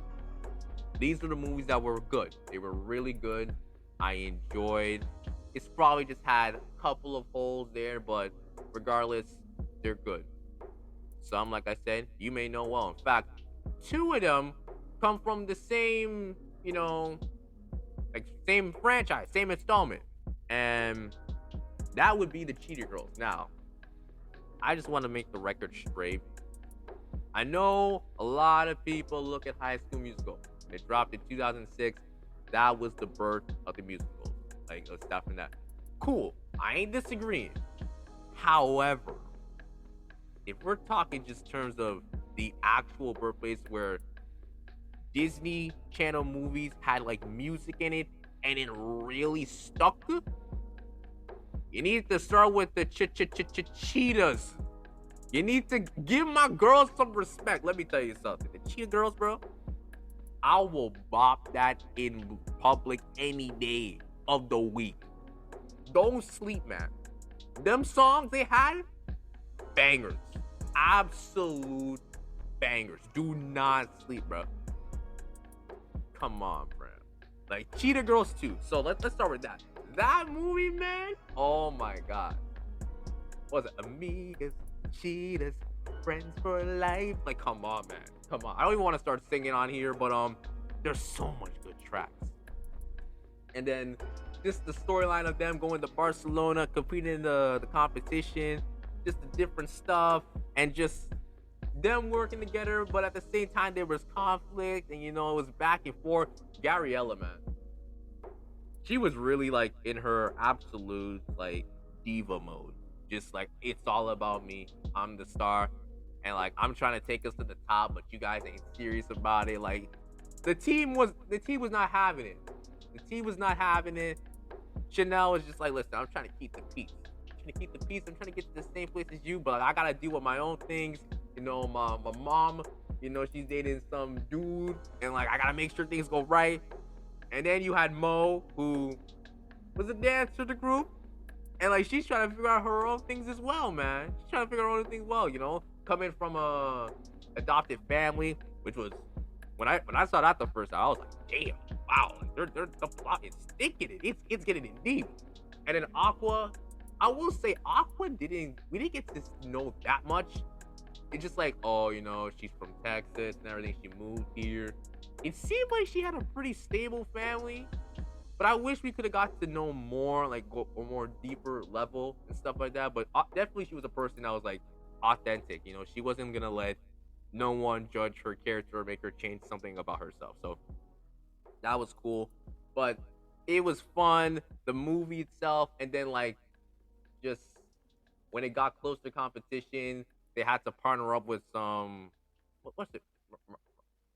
These are the movies that were good. They were really good. I enjoyed. It's probably just had a couple of holes there, but regardless, they're good. Some, like I said, you may know well. In fact, two of them come from the same, like same franchise, same installment. And that would be the Cheetah Girls. Now, I just want to make the record straight. I know a lot of people look at High School Musical. It dropped in 2006. That was the birth of the musical. Like, stuff and that. Cool. I ain't disagreeing. However, if we're talking just terms of the actual birthplace where Disney Channel movies had like music in it and it really stuck, you need to start with the Cheetahs. You need to give my girls some respect. Let me tell you something. The Cheetah Girls, bro, I will bop that in public any day of the week. Don't sleep, man. Them songs they had, bangers. Absolute bangers. Do not sleep, bro. Come on, bro. Like Cheetah Girls 2. So let's start with that. That movie, man. Oh my god. What was it? Amigas, Cheetahs, friends for life. Like, come on, man. Come on. I don't even want to start singing on here, but there's so much good tracks. And then just the storyline of them going to Barcelona, competing in the competition, just the different stuff, and just them working together, but at the same time there was conflict, and it was back and forth. Gabriella, man, she was really like in her absolute like diva mode, just like, it's all about me, I'm the star, and like I'm trying to take us to the top, but you guys ain't serious about it. Like the team was not having it. The team was not having it. Chanel was just like, listen, I'm trying to keep the peace. I'm trying to get to the same place as you, but I gotta deal with my own things. My mom, she's dating some dude, and like I gotta make sure things go right. And then you had Mo, who was a dancer of the group, and like she's trying to figure out her own things as well, man. She's trying to figure out her own things well, coming from a adopted family, which was when I saw that the first time, I was like, damn, wow, the plot is sticking it. It's getting in deep. And then Aqua, I will say we didn't get to know that much. It's just like, she's from Texas and everything. She moved here. It seemed like she had a pretty stable family, but I wish we could have got to know more, like go a more deeper level and stuff like that. But definitely she was a person that was like authentic. She wasn't gonna let no one judge her character or make her change something about herself. So that was cool. But it was fun, the movie itself, and then like just when it got close to competition, they had to partner up with some what's it?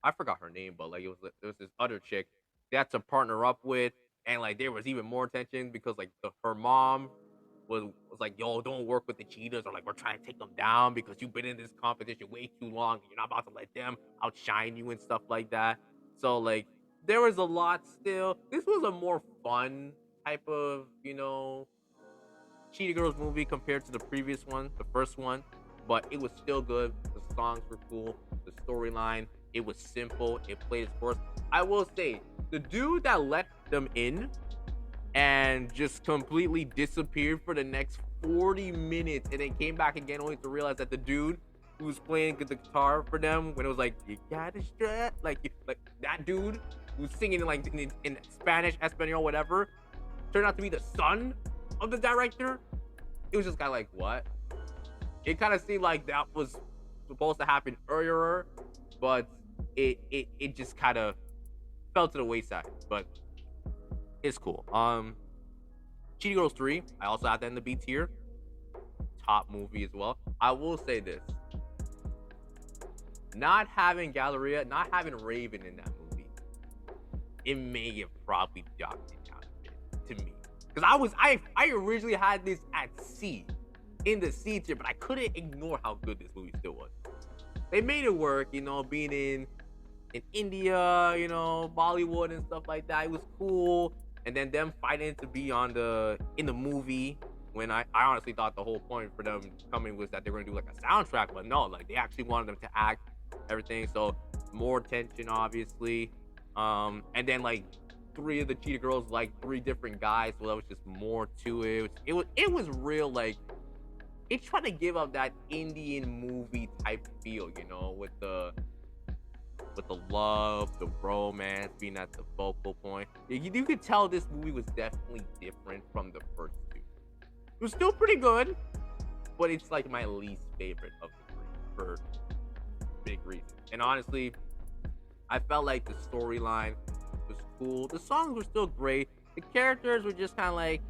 I forgot her name, but like it was this other chick they had to partner up with, and like there was even more tension because like her mom was like, yo, don't work with the Cheetahs, or like we're trying to take them down because you've been in this competition way too long and you're not about to let them outshine you and stuff like that. So like there was a lot still. This was a more fun type of, Cheetah Girls movie compared to the previous one, the first one, but it was still good. The songs were cool. The storyline, it was simple. It played its course. I will say, the dude that let them in and just completely disappeared for the next 40 minutes and then came back again only to realize that the dude who was playing the guitar for them when it was like, you got a strap, like that dude who was singing like in Spanish, Espanol, whatever, turned out to be the son of the director. It was just kind of like, what? It kind of seemed like that was supposed to happen earlier, but it just kind of fell to the wayside. But it's cool. Cheetah Girls 3, I also have that in the B tier. Top movie as well. I will say this. Not having Galleria, not having Raven in that movie, it may have probably dropped it down a bit to me. Because I originally had this at C, in the C tier, but I couldn't ignore how good this movie still was. They made it work, being in India, Bollywood and stuff like that. It was cool. And then them fighting to be in the movie, when I honestly thought the whole point for them coming was that they were gonna do like a soundtrack, but no, like they actually wanted them to act, everything. So more tension, obviously. And then like 3 of the Cheetah Girls, like 3 different guys, so that was just more to it. It was real, like it tried to give up that Indian movie type feel, with the love, the romance being at the focal point. You could tell this movie was definitely different from the first 2. It was still pretty good, but it's like my least favorite of the 3 for big reasons. And honestly, I felt like the storyline was cool. The songs were still great. The characters were just kind of like,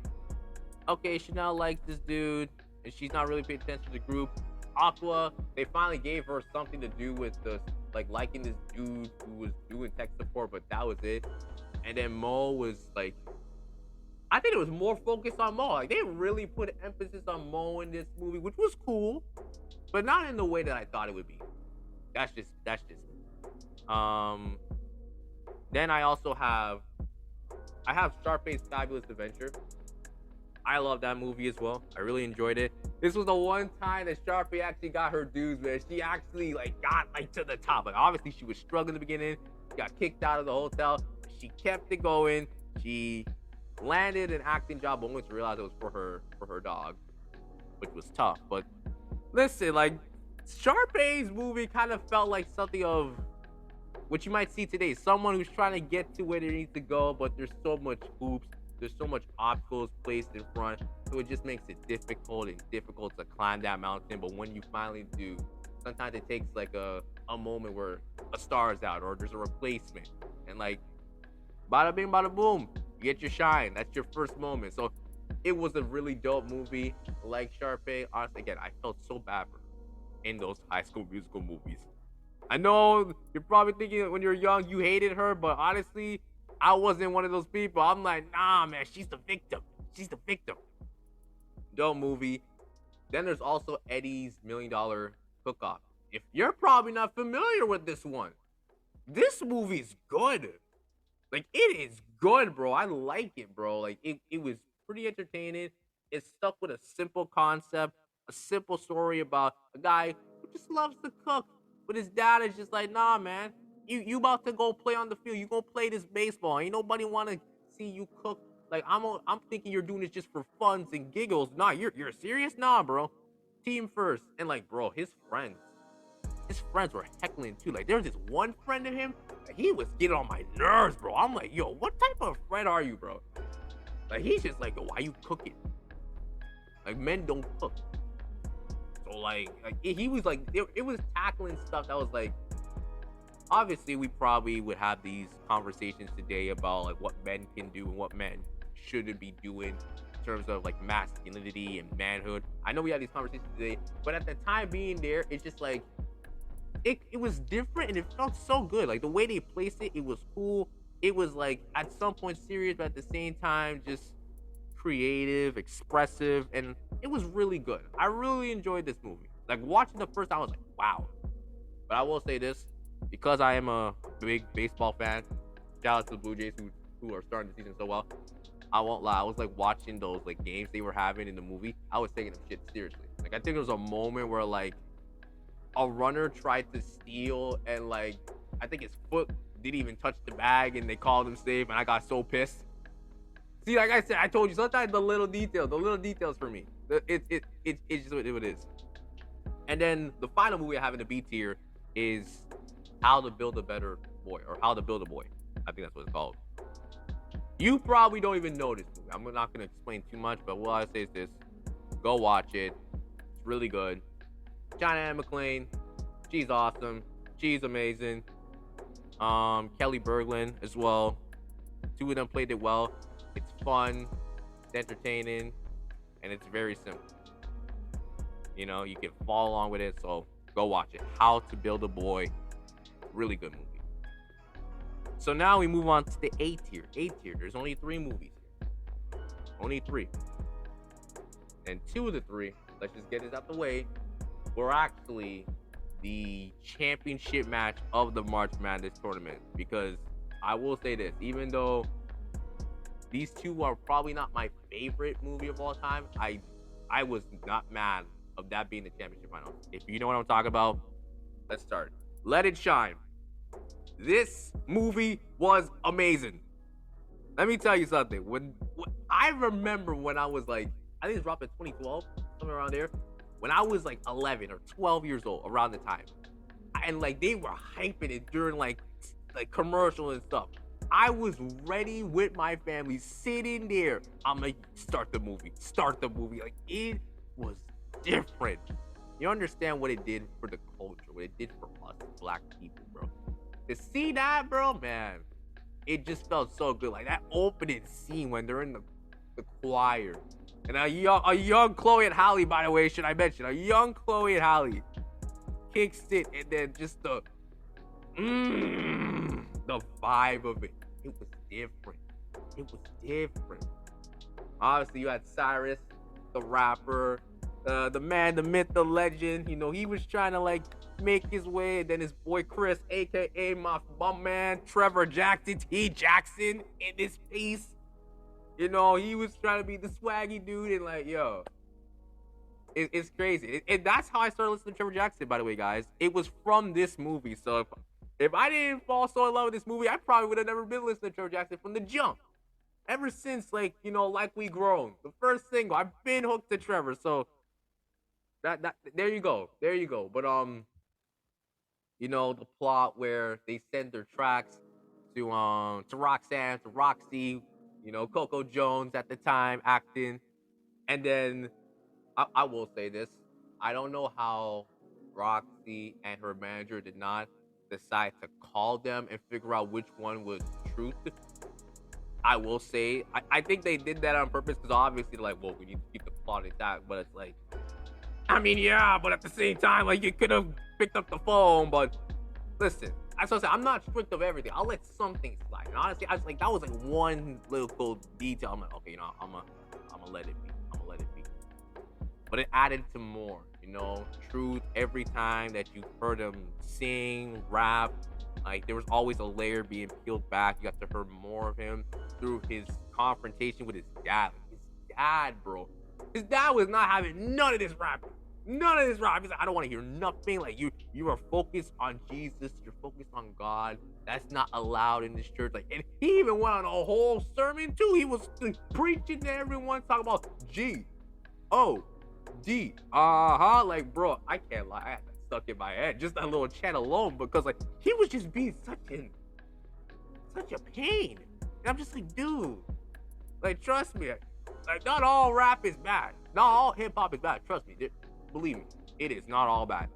okay, Chanel likes this dude, and she's not really paying attention to the group. Aqua, they finally gave her something to do with liking this dude who was doing tech support, but that was it. And then Mo was like, I think it was more focused on Mo. Like they really put emphasis on Mo in this movie, which was cool, but not in the way that I thought it would be. That's just me. Then I have Sharpay's Fabulous Adventure. I love that movie as well. I really enjoyed it. This was the one time that Sharpay actually got her dues, man. She actually got to the top. Like obviously she was struggling in the beginning. She got kicked out of the hotel. She kept it going. She landed an acting job only to realize it was for her dog, which was tough. But listen, Sharpay's movie kind of felt like something of what you might see today. Someone who's trying to get to where they need to go, but there's so much hoops. There's so much obstacles placed in front, so it just makes it difficult to climb that mountain. But when you finally do, sometimes it takes a moment where a star is out or there's a replacement, and bada bing, bada boom, you get your shine. That's your first moment. So it was a really dope movie. Like Sharpay, honestly, again, I felt so bad for her in those High School Musical movies. I know you're probably thinking that when you're young you hated her, but honestly, I wasn't one of those people. I'm like, nah, man, she's the victim. She's the victim. Dope movie. Then there's also Eddie's $1 Million Cook-Off. If you're probably not familiar with this one, this movie's good. It is good, bro. I like it, bro. It was pretty entertaining. It's stuck with a simple concept, a simple story about a guy who just loves to cook. But his dad is just like, nah, man. You about to go play on the field. You gonna play this baseball. Ain't nobody wanna see you cook. I'm thinking you're doing this just for funs and giggles. Nah, you're serious? Nah, bro. Team first. And bro, his friends were heckling too. There was this one friend of him, he was getting on my nerves, bro. I'm like, yo, what type of friend are you, bro? He's just like, yo, why you cooking? Men don't cook. So he was it was tackling stuff that was obviously we probably would have these conversations today about what men can do and what men shouldn't be doing in terms of masculinity and manhood. I know we had these conversations today, but at the time being there, it's just it was different and it felt so good. The way they placed it was cool. It was at some point serious, but at the same time just creative, expressive, and it was really good. I really enjoyed this movie. Watching the first time, I was like, wow. But I will say this, because I am a big baseball fan, shout out to the Blue Jays who are starting the season so well. I won't lie, I was watching those games they were having in the movie. I was taking them shit seriously. I think there was a moment where a runner tried to steal and I think his foot didn't even touch the bag and they called him safe, and I got so pissed. See, like I said, I told you, sometimes the little details for me. It's just what it is. And then the final movie I have in the B tier is How to Build a Better Boy, or How to Build a Boy. I think that's what it's called. You probably don't even know this movie. I'm not going to explain too much, but what I say is this. Go watch it. It's really good. China Ann McClain, she's awesome. She's amazing. Kelly Berglund as well. Two of them played it well. It's fun. entertaining, and it's very simple. You know, you can follow along with it, so go watch it. How to Build a Boy, really good movie. So now we move on to the A tier. A tier, there's only 3 movies here. Only 3. And 2 of the 3, let's just get this out the way, were actually the championship match of the March Madness Tournament. Because I will say this, even though these 2 are probably not my favorite movie of all time, I was not mad of that being the championship final. If you know what I'm talking about, let's start. Let It Shine. This movie was amazing. Let me tell you something. When I remember when I was like, I think it dropped in 2012, somewhere around there. When I was like 11 or 12 years old, around the time, and like they were hyping it during like commercials and stuff. I was ready with my family, sitting there. I'm like, start the movie. Like, it was different. You understand what it did for the culture, what it did for us black people, bro. To see that, bro, man, it just felt so good. Like that opening scene when they're in the choir. And a young Chloe and Halle, by the way, should I mention? A young Chloe and Halle kicks it, and then just the vibe of it. It was different. Obviously, you had Cyrus, the rapper, the man, the myth, the legend. You know, he was trying to like make his way. And then his boy Chris, aka my man Trevor Jackson, T. Jackson, in this piece. You know, he was trying to be the swaggy dude, and like, yo, it's crazy. And that's how I started listening to Trevor Jackson, by the way, guys. It was from this movie. So if I didn't fall so in love with this movie, I probably would have never been listening to Trevor Jackson from the jump. Ever since, like, you know, Like We Grown, the first single, I've been hooked to Trevor. So that there you go. But you know, the plot where they send their tracks to Roxanne, to Roxy, you know, Coco Jones at the time acting. And then I will say this. I don't know how Roxy and her manager did not decide to call them and figure out which one was truth. I will say, I think they did that on purpose because obviously they're like, well, we need to keep the plot intact. But it's like, I mean, yeah, but at the same time, like, you could have picked up the phone. But listen, that's what I said. I'm not strict of everything. I'll let some things slide. And honestly, I was like, that was like one little cool detail. I'm like, okay, you know, I'm gonna let it be. But it added to more, you know, truth. Every time that you heard him sing, rap, like there was always a layer being peeled back. You got to hear more of him through his confrontation with his dad. His dad, bro. His dad was not having none of this rap. He's like, I don't want to hear nothing. Like you are focused on Jesus. You're focused on God. That's not allowed in this church. Like, and he even went on a whole sermon too. He was like, preaching to everyone, talking about G-O-D. Like, bro, I can't lie. I had that stuck in my head. Just that little chant alone, because like he was just being such a pain. And I'm just like, dude, like, trust me. Like, not all rap is bad. Not all hip hop is bad. Trust me. Believe me, it is not all bad.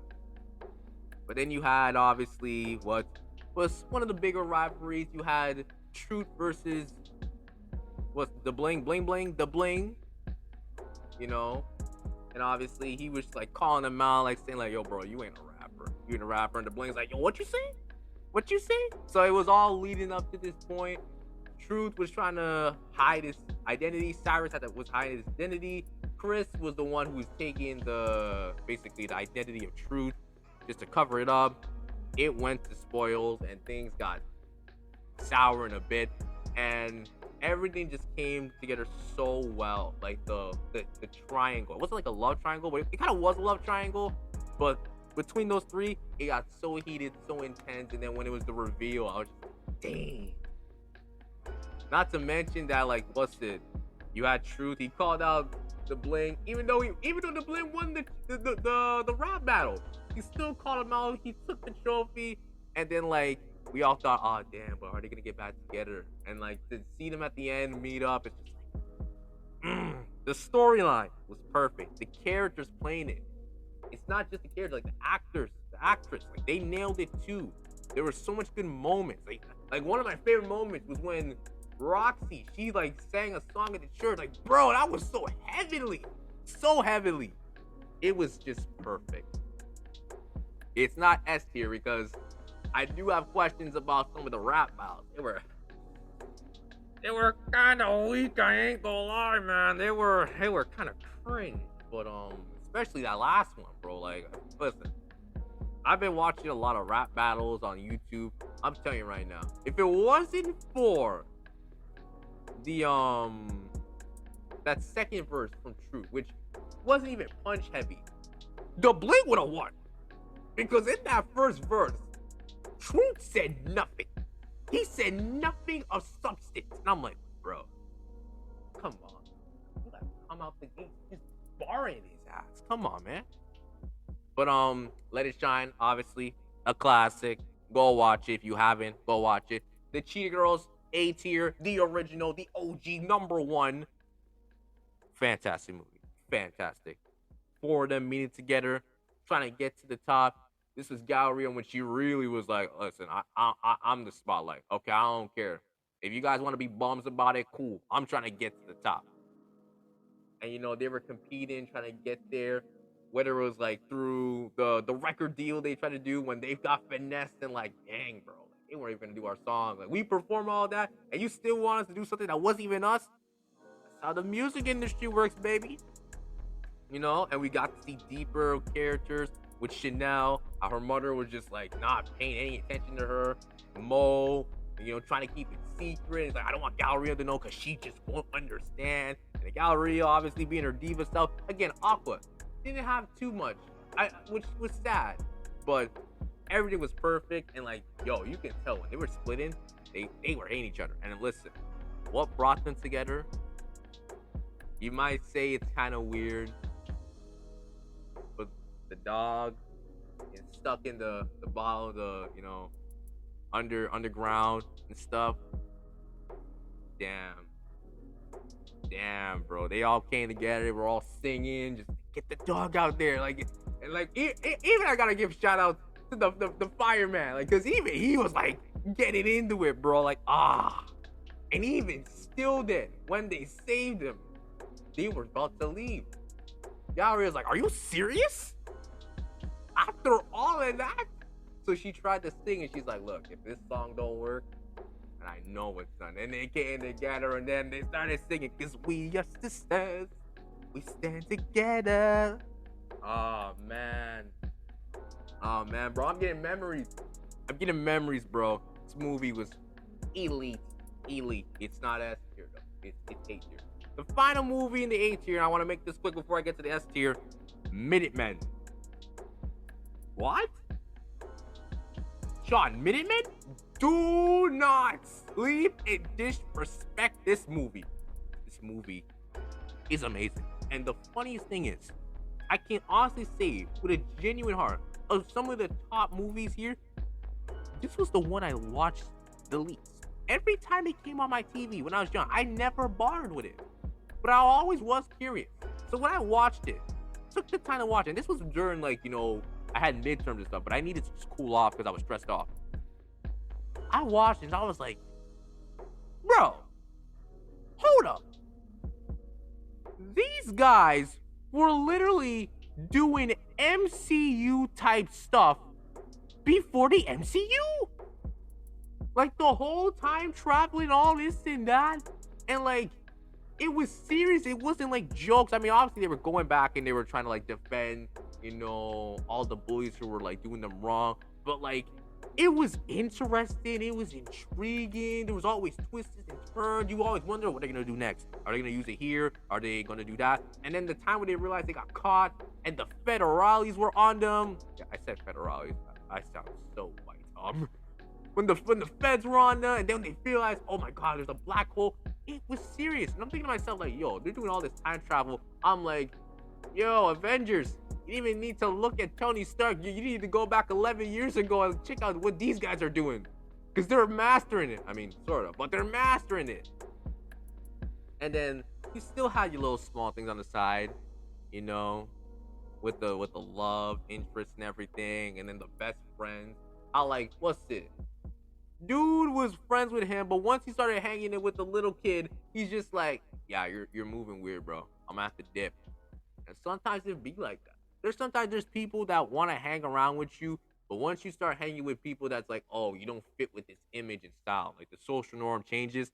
But then you had, obviously, what was one of the bigger rivalries. You had Truth versus what's the Bling, you know. And obviously he was like calling him out, like saying like, yo, bro, you ain't a rapper. And the Bling's like, yo, what you say? So it was all leading up to this point. Truth was trying to hide his identity. Cyrus was hiding his identity. Chris was the one who was taking basically the identity of Truth just to cover it up. It went to spoils and things got sour in a bit, and everything just came together so well. Like the triangle. It wasn't like a love triangle, but it kind of was a love triangle. But between those 3, it got so heated, so intense, and then when it was the reveal, I was just, dang. Not to mention that, like, you had Truth. He called out the Bling, even though the Bling won the rap battle, he still called him out. He took the trophy, and then like we all thought, oh damn, but are they gonna get back together? And like to see them at the end meet up, it's just like, the storyline was perfect. The characters playing it. It's not just the characters, like the actors, the actress, like they nailed it too. There were so much good moments. Like one of my favorite moments was when Roxy, she like sang a song at the church. Like, bro, that was so heavenly. So heavenly. It was just perfect. It's not S tier because I do have questions about some of the rap battles. They were kind of weak. I ain't gonna lie, man. They were kind of cringe. But especially that last one, bro. Like, listen, I've been watching a lot of rap battles on YouTube. I'm telling you right now, if it wasn't for the that second verse from Truth, which wasn't even punch heavy, the Blink would have won. Because in that first verse, Truth said nothing. He said nothing of substance. And I'm like, bro, come on. You gotta come out the gate just barring his ass. Come on, man. But Let It Shine, obviously, a classic. Go watch it if you haven't. Go watch it. The Cheetah Girls, A tier, the original, the OG, number one. Fantastic movie. Fantastic. Four of them meeting together, trying to get to the top. This was Galleria when she really was like, listen, I'm the spotlight. Okay, I don't care. If you guys want to be bums about it, cool. I'm trying to get to the top. And, they were competing, trying to get there. Whether it was, like, through the record deal they tried to do when they got finessed and, like, dang, bro. Like, they weren't even going to do our song. Like, we perform all that, and you still want us to do something that wasn't even us? That's how the music industry works, baby. And we got to see deeper characters with Chanel. How her mother was just like not paying any attention to her. Mo, trying to keep it secret. It's like, I don't want Galleria to know because she just won't understand. And the Galleria obviously being her diva self. Again, Aqua didn't have too much, which was sad. But everything was perfect. And like, yo, you can tell when they were splitting, they were hating each other. And listen, what brought them together? You might say it's kind of weird, but the dog is stuck in the bottle, underground and stuff. Damn, bro. They all came together. They were all singing. Just get the dog out there, even I gotta give shout out to the fireman, because even he was like getting into it, bro. And even still, then when they saved him, they were about to leave. Galleria was like, are you serious? After all of that? So she tried to sing, and she's like, look, if this song don't work, and I know it's done. And they came together, and then they started singing, because we are sisters. We stand together. Oh, man, bro. I'm getting memories, bro. This movie was elite. It's not S tier, though. It's A tier. The final movie in the A tier, and I want to make this quick before I get to the S tier, Minutemen. What? Sean, Minutemen? Do not sleep and disrespect this movie. This movie is amazing. And the funniest thing is, I can honestly say, with a genuine heart, of some of the top movies here, this was the one I watched the least. Every time it came on my TV when I was young, I never bothered with it. But I always was curious. So when I watched it, took the time to watch it. And this was during, I had midterms and stuff, but I needed to just cool off because I was stressed off. I watched it and I was like, bro, hold up. These guys were literally doing MCU type stuff before the MCU. Like, the whole time traveling, all this and that. And it was serious. It wasn't like jokes. I mean, obviously they were going back and they were trying to defend, all the bullies who were doing them wrong. But it was interesting. It was intriguing. There was always twists and turns. You always wonder what they're gonna do next. Are they gonna use it here? Are they gonna do that? And then the time when they realized they got caught and the federales were on them. Yeah, I said federales. I sound so white. When the feds were on them, and then they realized, oh my god, there's a black hole. It was serious. And I'm thinking to myself, yo, they're doing all this time travel. I'm like, yo, Avengers, you didn't even need to look at Tony Stark. You need to go back 11 years ago and check out what these guys are doing. Because they're mastering it. I mean, sort of, but they're mastering it. And then you still had your little small things on the side, with the love, interest, and everything. And then the best friends. What's it? Dude was friends with him, but once he started hanging it with the little kid, he's just like, yeah, you're moving weird, bro. I'm gonna have to dip. And sometimes it be like that. There's people that want to hang around with you, but once you start hanging with people that's like, oh, you don't fit with this image and style, like the social norm changes,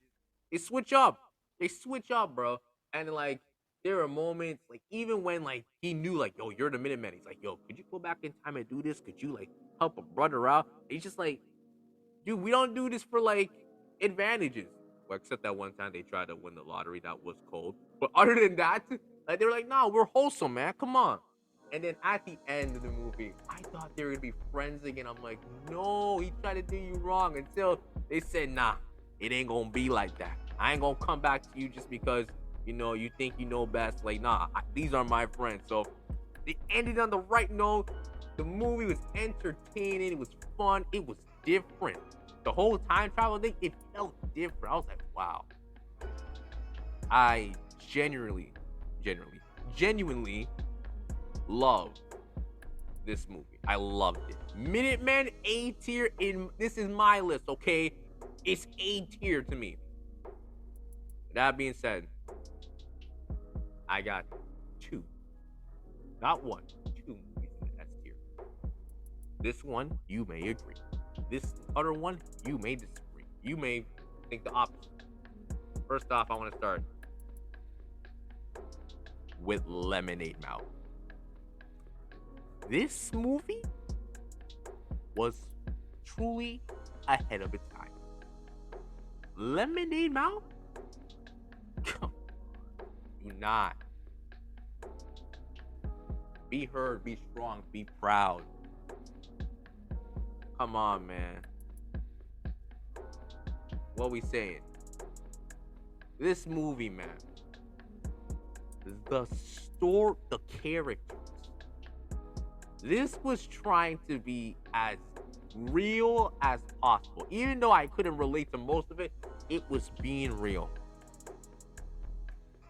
they switch up. They switch up, bro. And like there are moments, like even when like he knew like, yo, you're the Minuteman. He's like, yo, could you go back in time and do this? Could you like help a brother out? He's just like, dude, we don't do this for like advantages. Well, except that one time they tried to win the lottery, that was cold. But other than that, like they were like, nah, we're wholesome, man. Come on. And then at the end of the movie, I thought they were gonna be friends again. I'm like, no, he tried to do you wrong until they said, nah, it ain't gonna be like that. I ain't gonna come back to you just because you think you know best. Like, nah, these are my friends. So they ended on the right note. The movie was entertaining. It was fun. It was different. The whole time travel thing, it felt different. I was like, wow. I genuinely love this movie. I loved it. Minutemen A tier this is my list, okay? It's A tier to me. That being said, I got two. Not one, two movies in the S tier. This one, you may agree. This other one, you may disagree. You may think the opposite. First off, I want to start with Lemonade Mouth. This movie was truly ahead of its time. Lemonade Mouth? Do not. Be heard, be strong, be proud. Come on, man. What we saying? This movie, man. The story, the characters. This was trying to be as real as possible. Even though I couldn't relate to most of it, it was being real.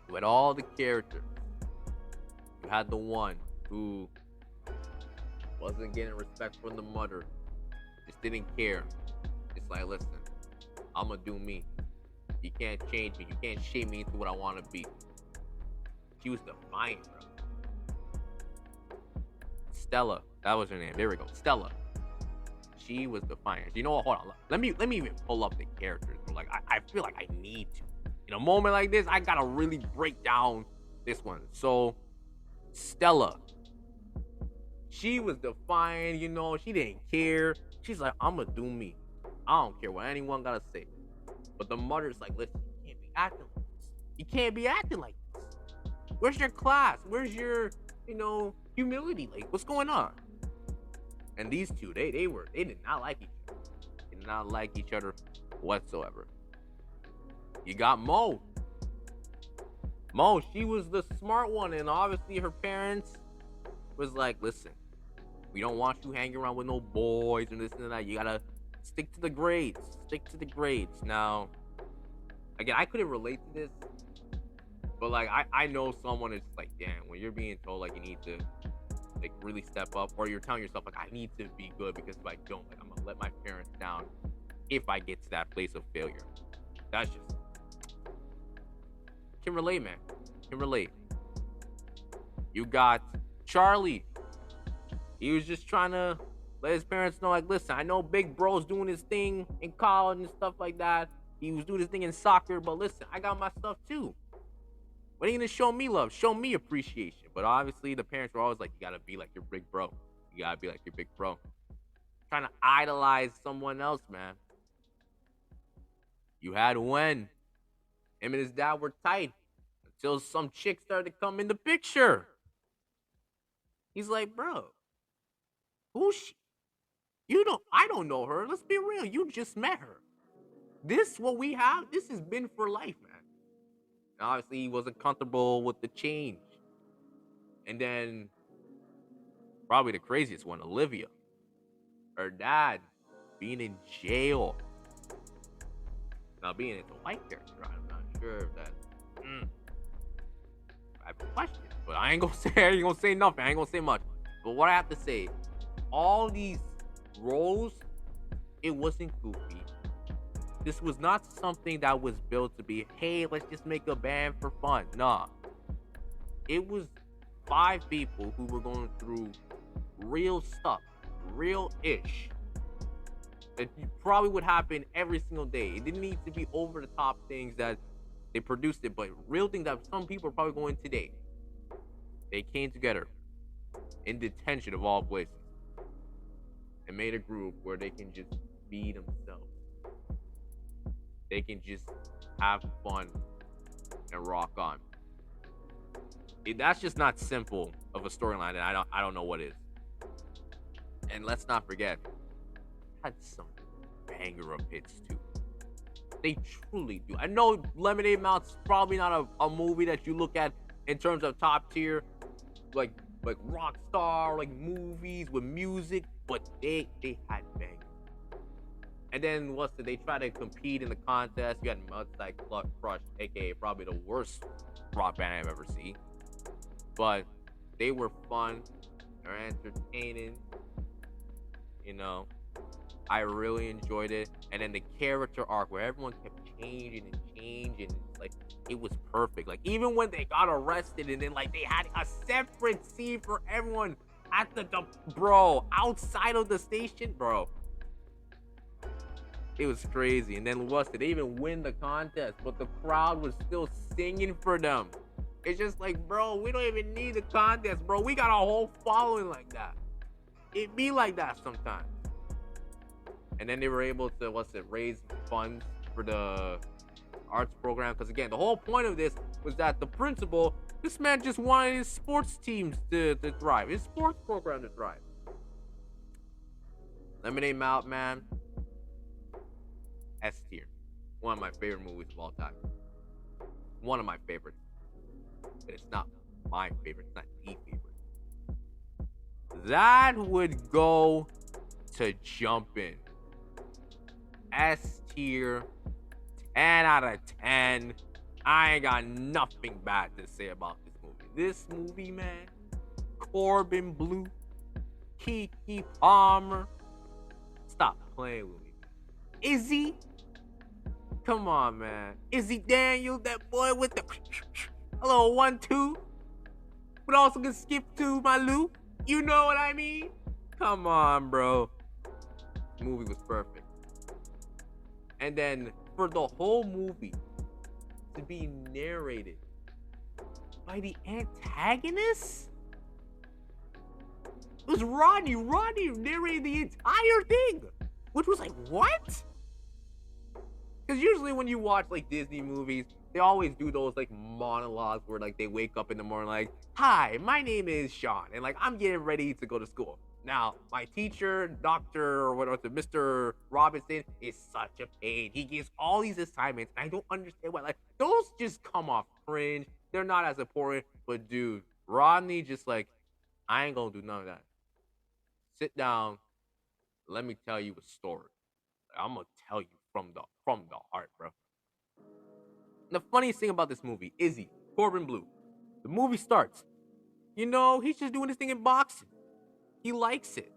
You had all the characters. You had the one who wasn't getting respect from the mother. Just didn't care. It's like, listen, I'm gonna do me. You can't change me. You can't shape me into what I want to be. She was defiant, bro. Stella, that was her name. There we go. Stella. She was defiant. You know what? Hold on. Let me even pull up the characters, bro. Like I feel like I need to. In a moment like this, I gotta really break down this one. So, Stella. She was defiant, she didn't care. She's like, I'm gonna do me. I don't care what anyone gotta say. But the mother's like, listen, you can't be acting like this. You can't be acting like this. Where's your class? Where's your, humility? Like, what's going on? And these two, they did not like each other. They did not like each other whatsoever. You got Mo. Mo, she was the smart one, and obviously her parents was like, listen, we don't want you hanging around with no boys and this and that. You gotta stick to the grades. Stick to the grades. Now, again, I couldn't relate to this, but like I know someone is like, damn, when you're being told like you need to like really step up, or you're telling yourself like I need to be good because if I don't, like I'm gonna let my parents down if I get to that place of failure. That's just can relate, man. Can relate. You got Charlie. He was just trying to let his parents know, like, listen, I know Big Bro's doing his thing in college and stuff like that. He was doing his thing in soccer, but listen, I got my stuff too. When are you gonna show me love? Show me appreciation. But obviously, the parents were always like, you gotta be like your big bro. You gotta be like your big bro. Trying to idolize someone else, man. You had Wen. Him and his dad were tight until some chick started to come in the picture. He's like, bro, who's she? I don't know her. Let's be real. You just met her. What we have, this has been for life, man. And obviously, he wasn't comfortable with the change. And then, probably the craziest one, Olivia. Her dad being in jail. Now, being it's a white character, I'm not sure if that. I have a question, but I ain't gonna say nothing. I ain't gonna say much. But what I have to say, all these roles, it wasn't goofy. This was not something that was built to be, hey, let's just make a band for fun. Nah. It was 5 people who were going through real stuff, real-ish. That probably would happen every single day. It didn't need to be over-the-top things that they produced it, but real things that some people are probably going today. They came together in detention of all places and made a group where they can just be themselves. They can just have fun and rock on. That's just not simple of a storyline, and I don't know what is. And let's not forget, had some banger of hits too. They truly do. I know Lemonade Mouth's probably not a movie that you look at in terms of top tier, like rock star, like movies with music, but they had bangers. And then they try to compete in the contest. You had Mudslide Crush, aka probably the worst rock band I've ever seen. But they were fun. They're entertaining. You know, I really enjoyed it. And then the character arc where everyone kept changing and changing, like it was perfect. Like even when they got arrested and then like they had a separate scene for everyone at the bro outside of the station, bro. It was crazy. And then they even win the contest, but the crowd was still singing for them. It's just like, bro, we don't even need the contest, bro. We got a whole following like that. It be like that sometimes. And then they were able to, raise funds for the arts program. Because again, the whole point of this was that the principal, this man just wanted his sports teams to thrive. His sports program to thrive. Lemonade Mouth, man. S tier. One of my favorite movies of all time. One of my favorites. But it's not my favorite. It's not the favorite. That would go to Jumpin'. S tier. 10 out of 10. I ain't got nothing bad to say about this movie. This movie, man. Corbin Blue. Keke Palmer. Stop playing with me. Izzy. Come on, man. Izzy Daniels, that boy with the hello 1-2. But also can skip to my loop. You know what I mean? Come on, bro. The movie was perfect. And then for the whole movie to be narrated by the antagonist? It was Rodney. Rodney narrated the entire thing. Which was like, what? Because usually when you watch like Disney movies, they always do those like monologues where like they wake up in the morning like, hi, my name is Sean, and like I'm getting ready to go to school. Now, my teacher, Dr. or what was it, Mr. Robinson is such a pain. He gives all these assignments, and I don't understand why. Like, those just come off cringe. They're not as important. But dude, Rodney just like, I ain't gonna do none of that. Sit down. Let me tell you a story. I'm gonna tell you from the heart, bro. The funniest thing about this movie, Izzy, Corbin Blue. The movie starts. You know, he's just doing this thing in boxing. He likes it.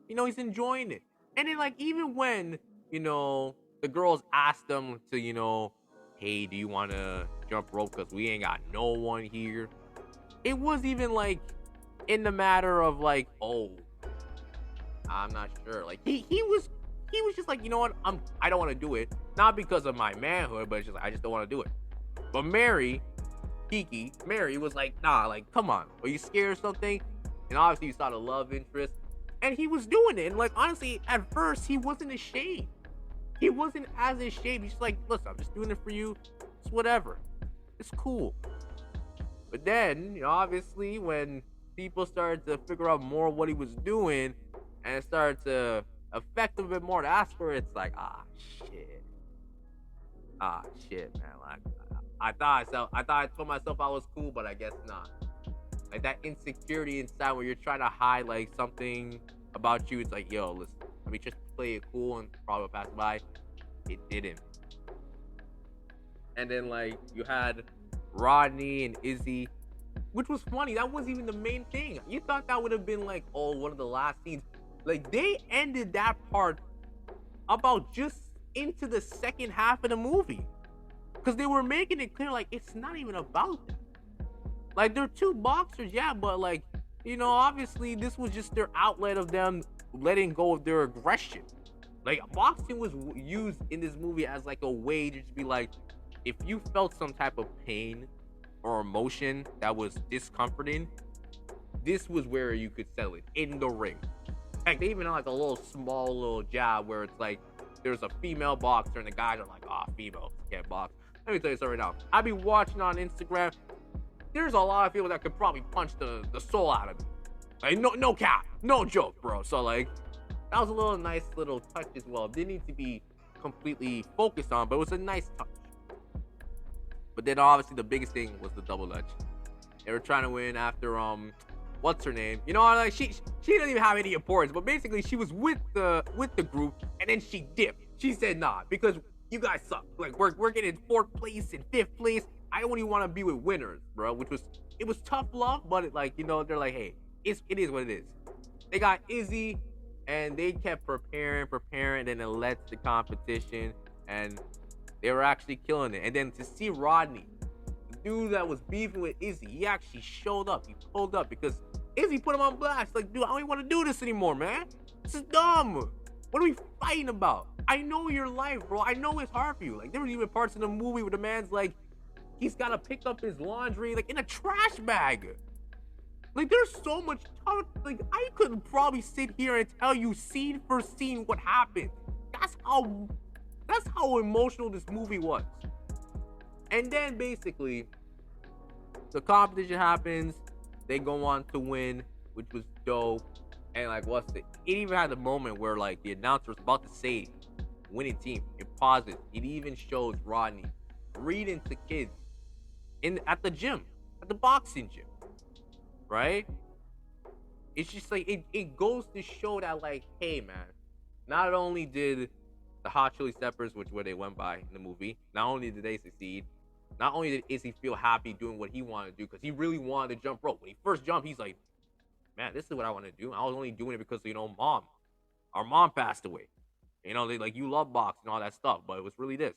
You know, he's enjoying it. And then, like, even when, you know, the girls asked him to, you know, hey, do you want to jump rope? Because we ain't got no one here. It was even, like, in the matter of, like, oh, I'm not sure. Like, he was just like, you know what? I don't want to do it. Not because of my manhood, but it's just like, I just don't want to do it. But Mary was like, nah, like, come on. Are you scared or something? And obviously you saw the love interest. And he was doing it. And like, honestly, at first, he wasn't ashamed. He wasn't as ashamed. He's just like, listen, I'm just doing it for you. It's whatever. It's cool. But then, you know, obviously, when people started to figure out more what he was doing and it started to affect him a bit more, that's where it's like, shit, man. Like, I told myself I was cool, but I guess not. Like that insecurity inside where you're trying to hide like something about you. It's like, yo, listen, let me just play it cool and probably pass by. It didn't. And then like you had Rodney and Izzy, which was funny. That wasn't even the main thing. You thought that would have been like, oh, one of the last scenes. Like they ended that part about just into the second half of the movie because they were making it clear like it's not even about that. Like they're two boxers, yeah, but like obviously this was just their outlet of them letting go of their aggression. Like boxing was used in this movie as like a way to just be like, if you felt some type of pain or emotion that was discomforting, this was where you could settle it in the ring. Heck, they even had like a little small little jab where it's like there's a female boxer and the guys are like, females can't box. Let me tell you something right now. I be watching on Instagram. There's a lot of people that could probably punch the soul out of me. Like no cap, no joke, bro. So like that was a little nice little touch as well. It didn't need to be completely focused on, but it was a nice touch. But then obviously the biggest thing was the double dutch. They were trying to win after what's her name? Like she didn't even have any importance, but basically she was with the group and then she dipped. She said nah because you guys suck. Like we're getting 4th place and 5th place. I only want to be with winners, bro. It was tough love, but they're like, hey, it is what it is. They got Izzy and they kept preparing, and then it led to the competition and they were actually killing it. And then to see Rodney, the dude that was beefing with Izzy, he actually showed up. He pulled up because Izzy put him on blast. Like, dude, I don't even want to do this anymore, man. This is dumb. What are we fighting about? I know your life, bro. I know it's hard for you. Like, there was even parts in the movie where the man's like, he's got to pick up his laundry, like, in a trash bag. Like, there's so much tough. Like, I could probably sit here and tell you scene for scene what happened. That's how emotional this movie was. And then basically, the competition happens. They go on to win, which was dope. And like, it even had a moment where like the announcer was about to say winning team. It pauses. It even shows Rodney reading to kids at the gym, at the boxing gym, right? It's just like it goes to show that like, hey man, not only did the Hot Chili Peppers, which where they went by in the movie, not only did they succeed, not only did Izzy feel happy doing what he wanted to do, because he really wanted to jump rope. When he first jumped, he's like, man, this is what I want to do. I was only doing it because, our mom passed away. They like, you love boxing and all that stuff, but it was really this.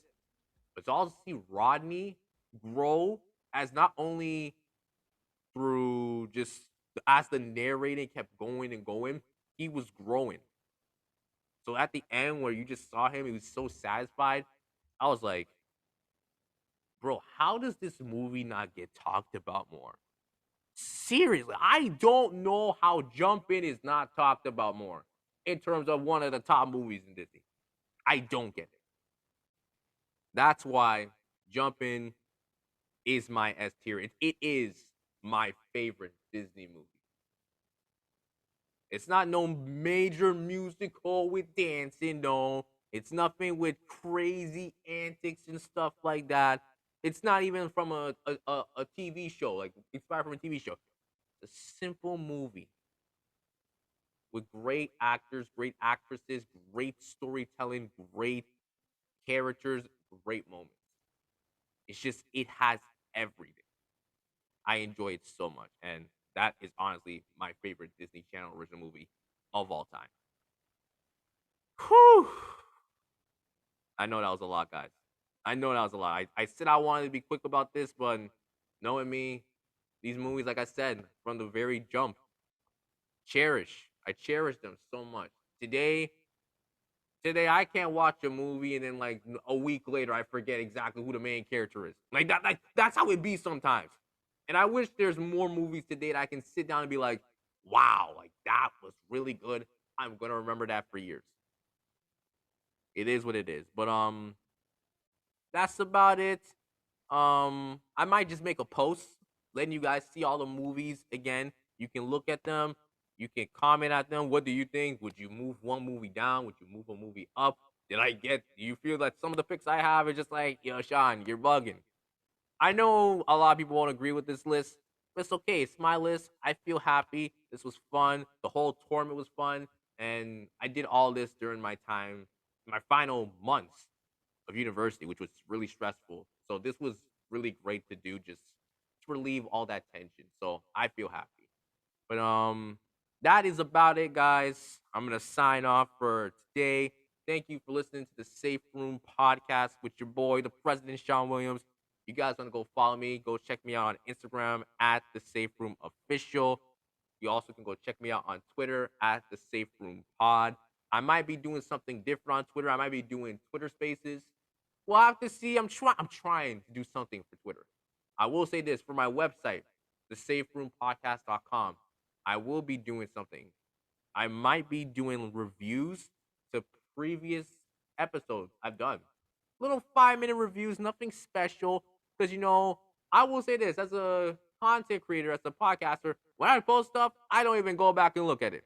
But to also see Rodney grow as not only through just as the narrating kept going and going, he was growing. So at the end where you just saw him, he was so satisfied. I was like, bro, how does this movie not get talked about more? Seriously, I don't know how Jumpin' is not talked about more in terms of one of the top movies in Disney. I don't get it. That's why Jumpin' is my S tier. It is my favorite Disney movie. It's not no major musical with dancing, no. It's nothing with crazy antics and stuff like that. It's not even from a TV show, like inspired from a TV show. It's a simple movie with great actors, great actresses, great storytelling, great characters, great moments. It's just, it has everything. I enjoy it so much. And that is honestly my favorite Disney Channel original movie of all time. Whew. I know that was a lot, guys. I know that was a lot. I said I wanted to be quick about this, but knowing me, these movies, like I said, from the very jump, I cherish them so much. Today I can't watch a movie and then like a week later I forget exactly who the main character is. Like that, that's how it be sometimes. And I wish there's more movies today that I can sit down and be like, wow, like that was really good. I'm gonna remember that for years. It is what it is. But that's about it. I might just make a post letting you guys see all the movies again. You can look at them. You can comment at them. What do you think? Would you move one movie down? Would you move a movie up? Do you feel that some of the picks I have are just like, Sean, you're bugging? I know a lot of people won't agree with this list. But it's okay. It's my list. I feel happy. This was fun. The whole tournament was fun. And I did all this during my time, my final months of university, which was really stressful. So this was really great to do, just to relieve all that tension. So I feel happy. But that is about it, guys. I'm gonna sign off for today. thank you for listening to the Safe Room podcast with your boy, the President Sean Williams. You guys want to go follow me? Go check me out on Instagram at the Safe Room Official. You also can go check me out on Twitter at the Safe Room Pod. I might be doing something different on Twitter. I might be doing Twitter Spaces. We'll have to see. I'm trying to do something for Twitter. I will say this for my website, thesaferoompodcast.com. I will be doing something. I might be doing reviews to previous episodes I've done. Little 5-minute reviews, nothing special. Because, I will say this as a content creator, as a podcaster, when I post stuff, I don't even go back and look at it.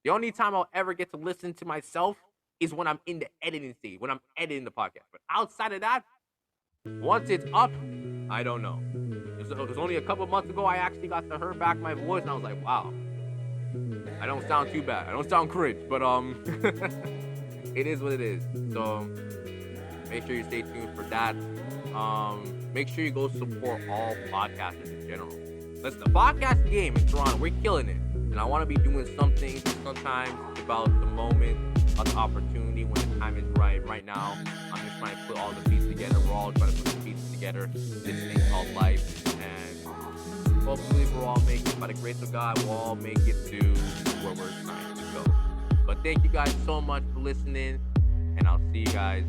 The only time I'll ever get to listen to myself is when I'm in the editing stage, when I'm editing the podcast. But outside of that, once it's up, I don't know. It was only a couple months ago I actually got to hear back my voice, and I was like, wow, I don't sound too bad. I don't sound cringe, but it is what it is. So make sure you stay tuned for that. Make sure you go support all podcasters in general. Listen, the podcast game in Toronto, we're killing it. And I want to be doing something sometimes about the moment, about the opportunity when the time is right. Right now, I'm just trying to put all the pieces together. We're all trying to put the pieces together. This thing called life. And hopefully we'll all make it, by the grace of God, we'll all make it to where we're trying to go. But thank you guys so much for listening. And I'll see you guys